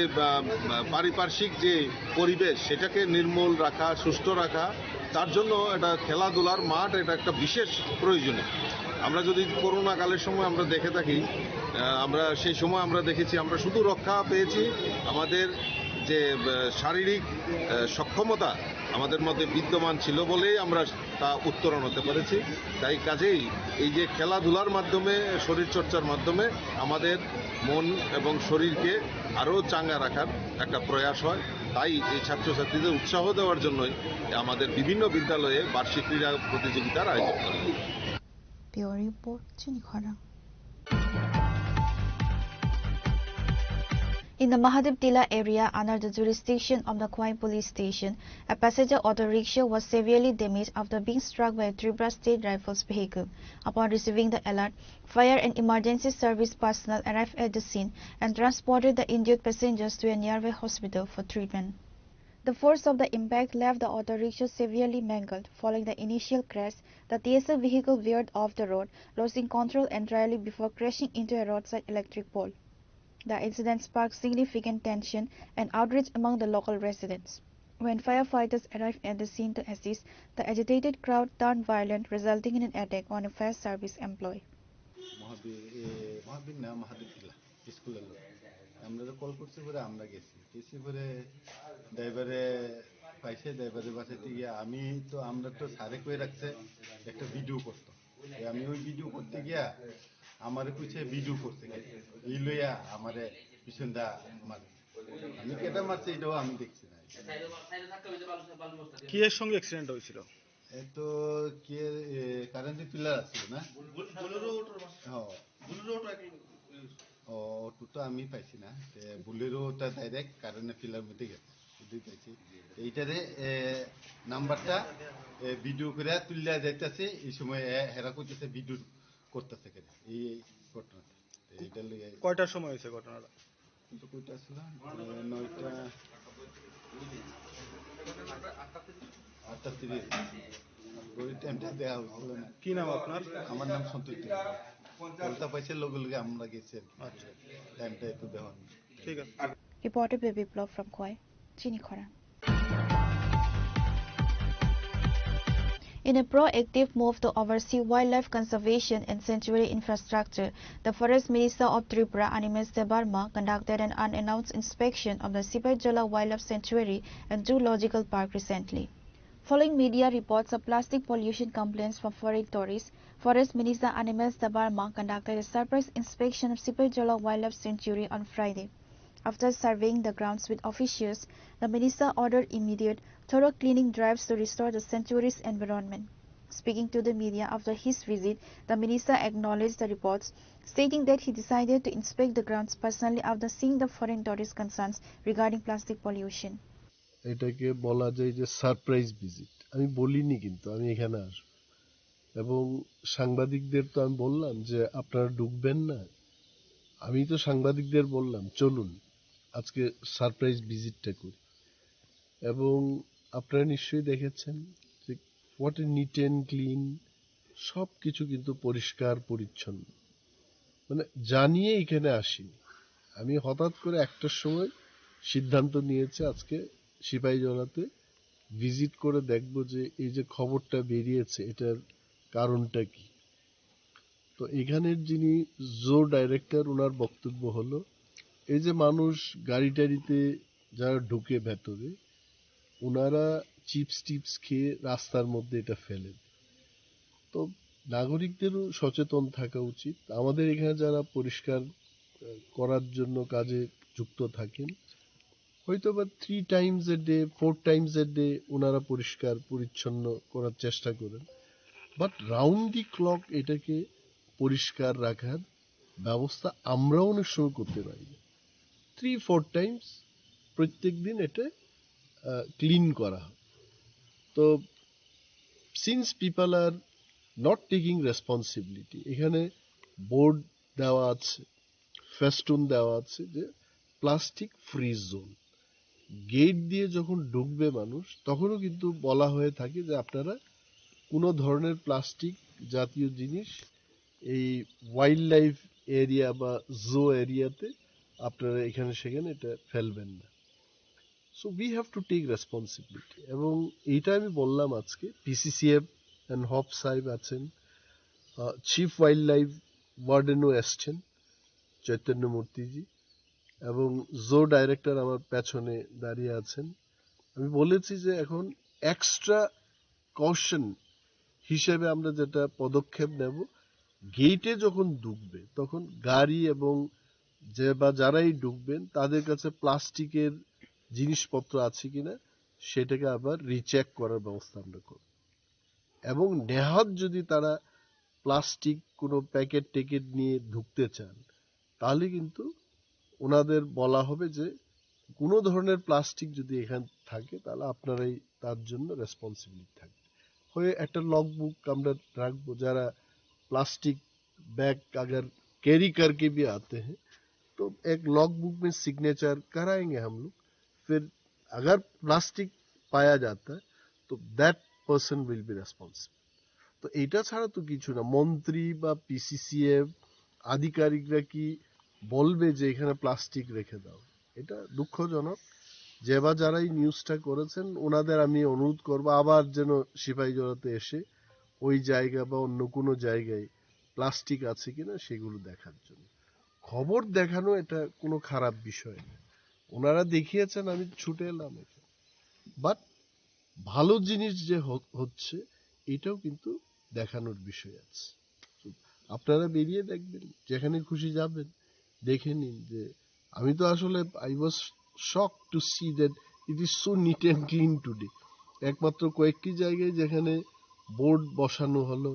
পারিপার্শ্বিক যে পরিবেশ সেটাকে নির্মল রাখা, সুস্থ রাখা, তার জন্য এটা খেলাধুলার মাঠ এটা একটা বিশেষ প্রয়োজনীয়। আমরা যদি করোনা কালের সময় আমরা দেখে থাকি, আমরা সেই সময় আমরা দেখেছি আমরা শুধু রক্ষা পেয়েছি আমাদের যে শারীরিক সক্ষমতা আমাদের মধ্যে বিদ্যমান ছিল বলেই আমরা তা উত্তরণ হতে পেরেছি। তাই কাজেই এই যে খেলাধুলার মাধ্যমে, শরীরচর্চার মাধ্যমে আমাদের মন এবং শরীরকে আরও চাঙ্গা রাখার একটা প্রয়াস হয়। তাই এই ছাত্রছাত্রীদের উৎসাহ দেওয়ার জন্যই আমাদের বিভিন্ন বিদ্যালয়ে বার্ষিক ক্রীড়া প্রতিযোগিতার আয়োজন করা হয়। Bureau Report, Chinikhara. In the Mahadev Tila area under the jurisdiction of the Khwai police station, a passenger auto rickshaw was severely damaged after being struck by a Tripura State Rifles vehicle. Upon receiving the alert, fire and emergency service personnel arrived at the scene and transported the injured passengers to a nearby hospital for treatment. The force of the impact left the auto rickshaw severely mangled. Following the initial crash, the TSL vehicle veered off the road, losing control entirely before crashing into a roadside electric pole. The incident sparked significant tension and outrage among the local residents. When firefighters arrived at the scene to assist, the agitated crowd turned violent, resulting in an attack on a fire service employee. আমরা তো call করছি, পরে আমরা গেছি পরে ড্রাইভারে পাইছে, ড্রাইভারের বাসাতে গিয়ে আমরা তো সারে কয়ে রাখছে একটা ভিডিও করতো, আমি ওই ভিডিও করতে গিয়া আমারে পিছিয়ে ভিডিও করতে গেছে, এই লইয়া আমারে পিছন দা মারে, আমি কেটা মারছে এটাও আমি দেখছি না। কি এর সঙ্গে অ্যাক্সিডেন্ট হয়েছিল? তো কে কারেন্ট পিলার আছে না, অটো তো আমি পাইছি না, বুলেরোটা ডাইরেক্ট কারেন্টের পিলার মধ্যে গেছে, পাইছি। এইটারে নাম্বারটা ভিডিও করে তুললে যাইতেছে, এই সময় হেরা করতেছে ভিডিও করতেছে এই ঘটনাটা। এইটার লেগে কয়টার সময় হয়েছে ঘটনাটা? কিন্তু কয়টা ছিল, 9টা 8:30 ওই টাইমটা দেওয়া হচ্ছিল না। কি নাম আপনার? আমার নাম সন্তোষ দে। কলতা পাইছে লগে লগে আমরা গেছি আর কি। আচ্ছা, টাইমটা একটু দেওয়া ঠিক আছে। Reported by Biplov from Khwai, Chinikhara. In a proactive move to oversee wildlife conservation and sanctuary infrastructure, the Forest Minister of Tripura, Animesh Debarma, conducted an unannounced inspection of the Sipai-Jola Wildlife Sanctuary and Zoological Park recently. Following media reports of plastic pollution complaints from foreign tourists, Forest Minister Animesh Debarma conducted a surprise inspection of Sipai-Jola Wildlife Sanctuary on Friday. After surveying the grounds with officials, the minister ordered immediate, thorough cleaning drives to restore the sanctuary's environment. Speaking to the media after his visit, the minister acknowledged the reports, stating that he decided to inspect the grounds personally after seeing the foreign tourist concerns regarding plastic pollution. এটাকে বলা যায় যে surprise visit. আমি বলিনি, কিন্তু আমি এখানে আসবো এবং সাংবাদিকদের তো আমি বললাম যে আপনারা ঢুকবেন না, আমি তো সাংবাদিকদের বললাম চলুন আজকে সারপ্রাইজ ভিজিটটা করি। এবং আপনারা নিশ্চয়ই দেখেছেন যে what a neat and clean, সব কিছু কিন্তু পরিষ্কার পরিচ্ছন্ন, মানে জানিয়ে এখানে আসিনি আমি। হঠাৎ করে একটার সময় সিদ্ধান্ত নিয়েছে আজকে সিপাহীজলাতে ভিজিট করে দেখবো যে এই যে খবরটা বেরিয়েছে এটার কারণটা কি। তো এখানের যিনি জো ডাইরেক্টর, ওনার বক্তব্য হলো এই যে মানুষ গাড়ি টাড়িতে যারা ঢুকে ভেতরে, ওনারা চিপস টিপস খেয়ে রাস্তার মধ্যে এটা ফেলে। তো নাগরিকদেরও সচেতন থাকা উচিত। আমাদের এখানে যারা পরিষ্কার করার জন্য কাজে যুক্ত থাকেন, হয়তো বা 3 times a day 4 times a day ওনারা পরিষ্কার পরিচ্ছন্ন করার চেষ্টা করেন, বাট রাউন্ড দি ক্লক এটাকে পরিষ্কার রাখার ব্যবস্থা আমরাও অনেক সময় করতে পারি। 3-4 times প্রত্যেক দিন এটা ক্লিন করা হয়। তো since people are not taking responsibility, এখানে বোর্ড দেওয়া আছে, ফেস্টুন দেওয়া আছে যে প্লাস্টিক ফ্রি জোন। গেট দিয়ে যখন ঢুকবে মানুষ, তখনও কিন্তু বলা হয়ে থাকে যে আপনারা কোনো ধরনের প্লাস্টিক জাতীয় জিনিস এই ওয়াইল্ড লাইফ এরিয়া বা জো এরিয়াতে আপনারা এখানে সেখানে এটা ফেলবেন না। So we have to take responsibility. এবং এইটা আমি বললাম আজকে পিসিসিএফ অ্যান্ড হপ সাহেব আছেন, চিফ ওয়াইল্ড লাইফ ওয়ার্ডেনও এসছেন চৈতন্য মূর্তিজি, এবং জো ডাইরেক্টর আমার পেছনে দাঁড়িয়ে আছেন। আমি বলেছি যে এখন এক্সট্রা কশন হিসেবে আমরা যেটা পদক্ষেপ নেব, গেটে যখন ঢুকবে তখন গাড়ি এবং যারাই ঢুকবেন তাদের কাছে প্লাস্টিকের জিনিসপত্র আছে কিনা সেটাকে আবার রিচেক করার ব্যবস্থা আমরা করব। এবং নেহাত যদি তারা প্লাস্টিক কোনো প্যাকেট টেকেট নিয়ে ঢুকতে চান তাহলে কিন্তু ওনাদের বলা হবে যে কোনো ধরনের প্লাস্টিক যদি এখানে থাকে তাহলে আপনারাই তার জন্য রেসপন্সিবিলিটি থাকবে। হয়ে একটা লগ बुक আমরা রাখবো, যারা प्लास्टिक बैग अगर कैरी करके भी आते हैं तो एक लॉग बुक में सिग्नेचर कराएंगे हम लोग। फिर अगर प्लास्टिक पाया जाता है तो that person will be responsible. তো এটা ছাড়া তো কিছু না, মন্ত্রী বা পিসিসিএফ আধিকারিকরা কি বলবে যে এখানে প্লাস্টিক রেখে দাও? এটা দুঃখজনক। যে বা যারা এই নিউজটা করেছেন ওনাদের আমি অনুরোধ করব আবার যেন সিপাহীজলাতে এসে ওই জায়গা বা অন্য কোনো জায়গায় প্লাস্টিক আছে কিনা সেগুলো দেখার জন্য। খবর দেখানো এটা কোনো খারাপ বিষয় না, ওনারা দেখিয়েছেন আমি ছুটে এলাম এখানে। বাট ভালো জিনিস যে হচ্ছে এটাও কিন্তু দেখানোর বিষয় আছে। আপনারা বেরিয়ে দেখবেন, যেখানে খুশি যাবেন, দেখে নিন। যে আমি তো আসলে I was shocked two see that it is so neat and clean today. একমাত্র কয়েকটি জায়গায় যেখানে বোর্ড বসানো হলো,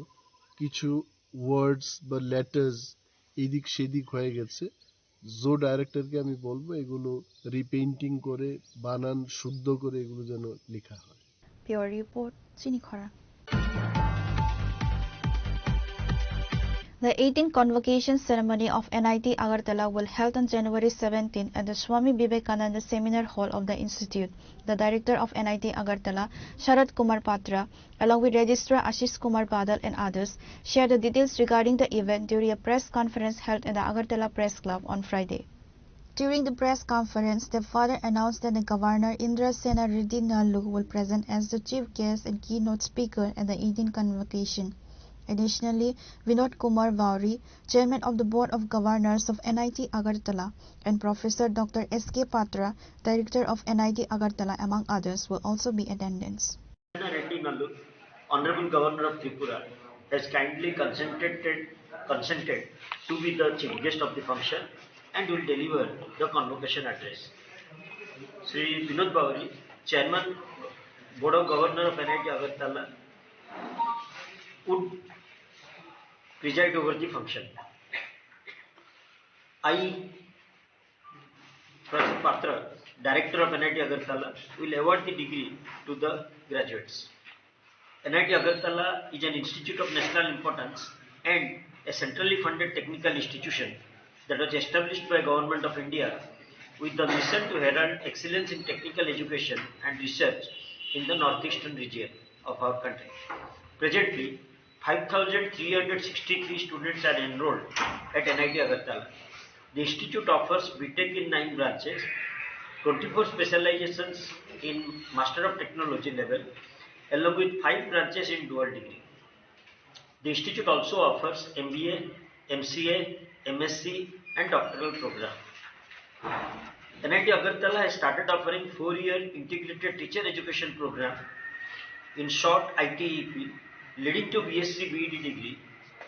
কিছু ওয়ার্ডস বা লেটার্স এদিক সেদিক হয়ে গেছে, জো ডাইরেক্টরকে আমি বলবো এগুলো রিপেইন্টিং করে বানান শুদ্ধ করে এগুলো যেন লেখা হয়। Pure Report, Chinikhara. The 18th convocation ceremony of NIT Agartala will held on January 17 at the Swami Vivekananda Seminar Hall of the Institute. The director of NIT Agartala, Sharad Kumar Patra, along with Registrar Ashish Kumar Badal and others, shared the details regarding the event during a press conference held at the Agartala Press Club on Friday. During the press conference, the father announced that the Governor Indra Sena Reddy Nallu will present as the chief guest and keynote speaker at the 18th convocation. Additionally, Vinod Kumar Vauri, Chairman of the Board of Governors of NIT Agartala, and Professor Dr. S.K. Patra, Director of NIT Agartala, among others, will also be in attendance. Reddy Nallu, Honorable Governor of Tripura, has kindly consented to be the chief guest of the function and will deliver the convocation address. Sri Vinod Vauri, Chairman, Board of Governors of NIT Agartala, would preside over the function. I, Professor Patra, Director of NIT Agartala, will award the degree to the graduates. NIT Agartala is an institute of national importance and a centrally funded technical institution that was established by Government of India with the mission to herald excellence in technical education and research in the northeastern region of our country. Presently, 5,363 students are enrolled at NIT Agartala. The institute offers BTech in 9 branches, 24 specializations in Master of Technology level, along with 5 branches in dual degree. The institute also offers MBA, MCA, MSc and doctoral program. NIT Agartala has started offering 4-year integrated teacher education program, in short ITEP, leading to BSc BEd degree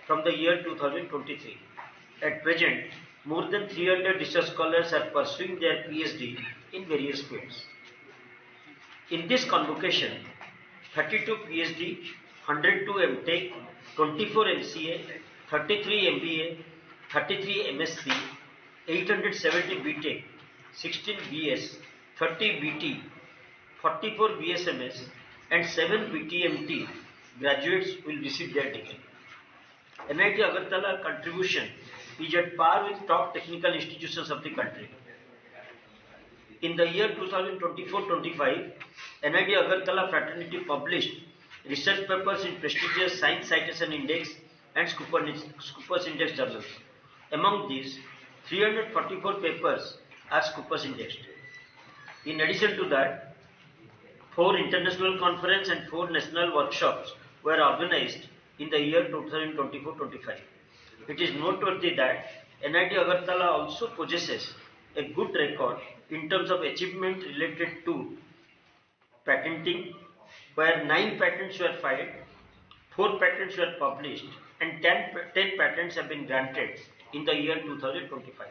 from the year 2023. At present, more than 300 research scholars are pursuing their PhD in various fields. In this convocation, 32 PhD, 102 MTech, 24 MCA, 33 MBA, 33 MSc, 870 BTech, 16 BS, 30 BT, 44 BSMS and 7 BTMT graduates will receive their degree. NIT Agartala contribution is at par with top technical institutions of the country. In the year 2024-25, NIT Agartala fraternity published research papers in prestigious Science Citation Index and Scoopus Index journals. Among these, 344 papers are Scoopus indexed. In addition to that, 4 international conferences and 4 national workshops were organized in the year 2024-25. It is noteworthy that NIT Agartala also possesses a good record in terms of achievement related to patenting, where 9 patents were filed, 4 patents were published, and 10 patents have been granted in the year 2025.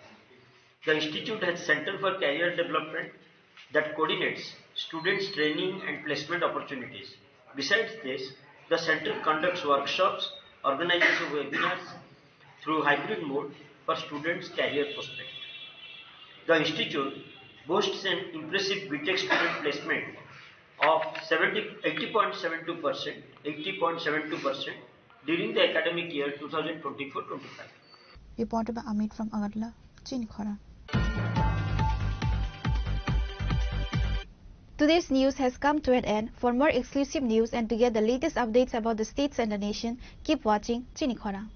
The Institute has Center for Career Development that coordinates students' training and placement opportunities. Besides this, the center conducts workshops, organizes webinars through hybrid mode for students' career prospects. The Institute boasts an impressive BTech student placement of 80.72% during the academic year 2024-25. Reported by Amit from Agadla, Chinikhara. Today's news has come to an end. For more exclusive news and to get the latest updates about the states and the nation, keep watching Chinikhara.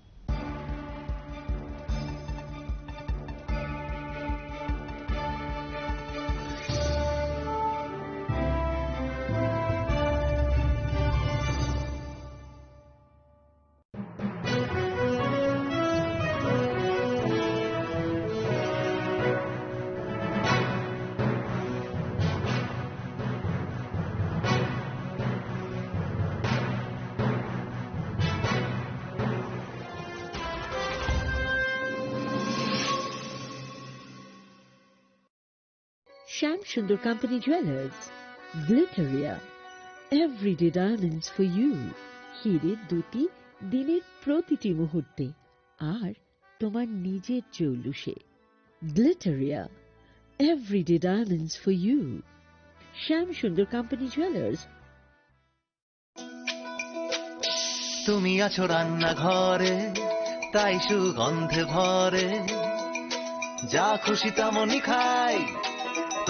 Shyam Sundar Company Jewelers, Glitteria, everyday diamonds for you. হীরের দুটি দিনের প্রতিটি মুহূর্তে আর তোমার নিজের জৌলুসে। Glitteria, everyday diamonds for you. Shyam Sundar Company Jewelers. তুমি আছো রান্না ঘরে, তাই সুগন্ধে ভরে, যা খুশি তেমনই খাই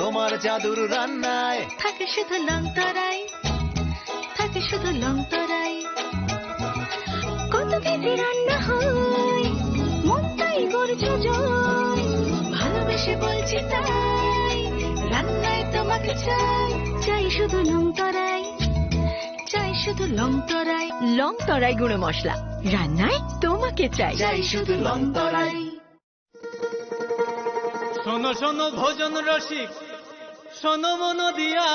তোমার জাদুর রান্নায়। থাকে শুধু লং তরাই, থাকে শুধু লং তরাই, কত কেজি রান্না হয় মন তাই করছো জয়, ভালোবেসে বলছি তাই রান্নায় তোমাকে চাই, চাই শুধু লং তরাই, চাই শুধু লং তরাই। লং তরাই গুঁড়ো মশলা, রান্নায় তোমাকে চাই, চাই শুধু লং তরাই। শোনো শোনো ভোজন রসিক, শোনো মন দিয়া,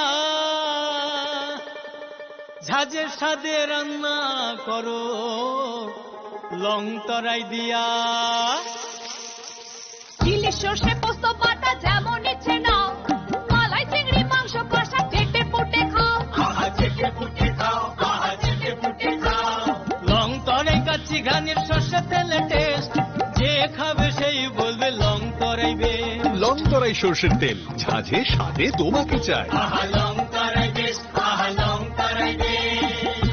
ঝাঁঝের স্বাদে রান্না করো লং তরাই দিয়া। ইলিশ সর্ষে পোস্ত বাটা যেমন ইচ্ছে নাও, মালাই চিংড়ি মাংস কষা চেটে পুটে খাও, আহা চেটে পুটে খাও, আহা চেটে পুটে খাও। লং তরাই কাচ্চি ঘানির সর্ষে তেলে টেস্ট, যে খাবে সেই বলবে লং তরাই বে। লং তরাই সর্ষের তেল, ঝাঁঝে স্বাদে তোমাকে চাই। আহা লং তরাই বেশ, আহা লং তরাই বেশ।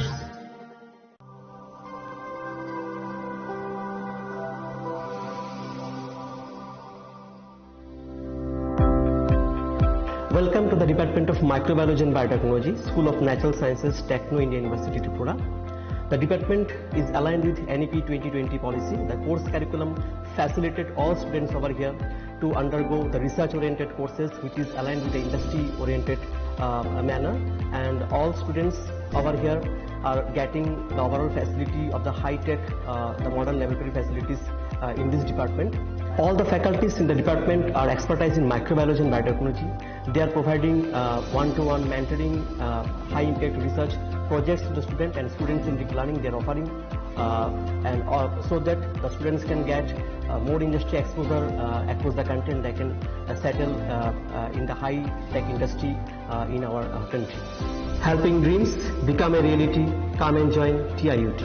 Welcome to the Department of Microbiology and Biotechnology, School of Natural Sciences, Techno India University, Tripura. The department is aligned with NEP 2020 policy. The course curriculum facilitated all students over here to undergo the research-oriented courses, which is aligned with the industry-oriented manner. And all students over here are getting the overall facility of the high-tech, the modern laboratory facilities in this department. All the faculties in the department are expertise in microbiology and biotechnology. They are providing one-to-one mentoring, high-impact research projects to the student, and students in deep learning they are offering, and so that the students can get more industry exposure across the country, and they can settle in the high-tech industry in our country. Helping dreams become a reality. Come and join TIUT.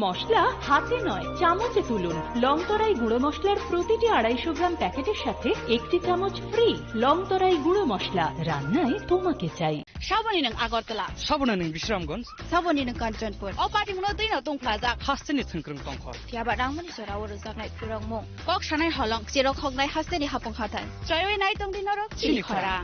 মশলা হাতে নয় চামচে তুলুন। Long তরাই গুঁড়ো মশলার প্রতিটি 250 গ্রাম প্যাকেটের সাথে 1টি চামচ ফ্রি। লং তরাই গুঁড়ো মশলা, রান্নায় তোমাকে চাই। সাবনি নং আগরতলা, সাবনা নং বিশ্রামগঞ্জ, সাবনি নং কাঞ্চনপুর, ও পাটি মুনো দুইনো দंफ्लाजाक हास्टेनि थोंख्रों दंखर। फियाबा रांमनि सराव रोजाबनाय फुरंमु, कक सानाय हलं जेराव खगनाय हास्टेनि हापं हाथाय। जयवे नाय दं दिनरो चिनिखरा।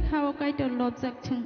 खाओ काइटो लज्जाक छुं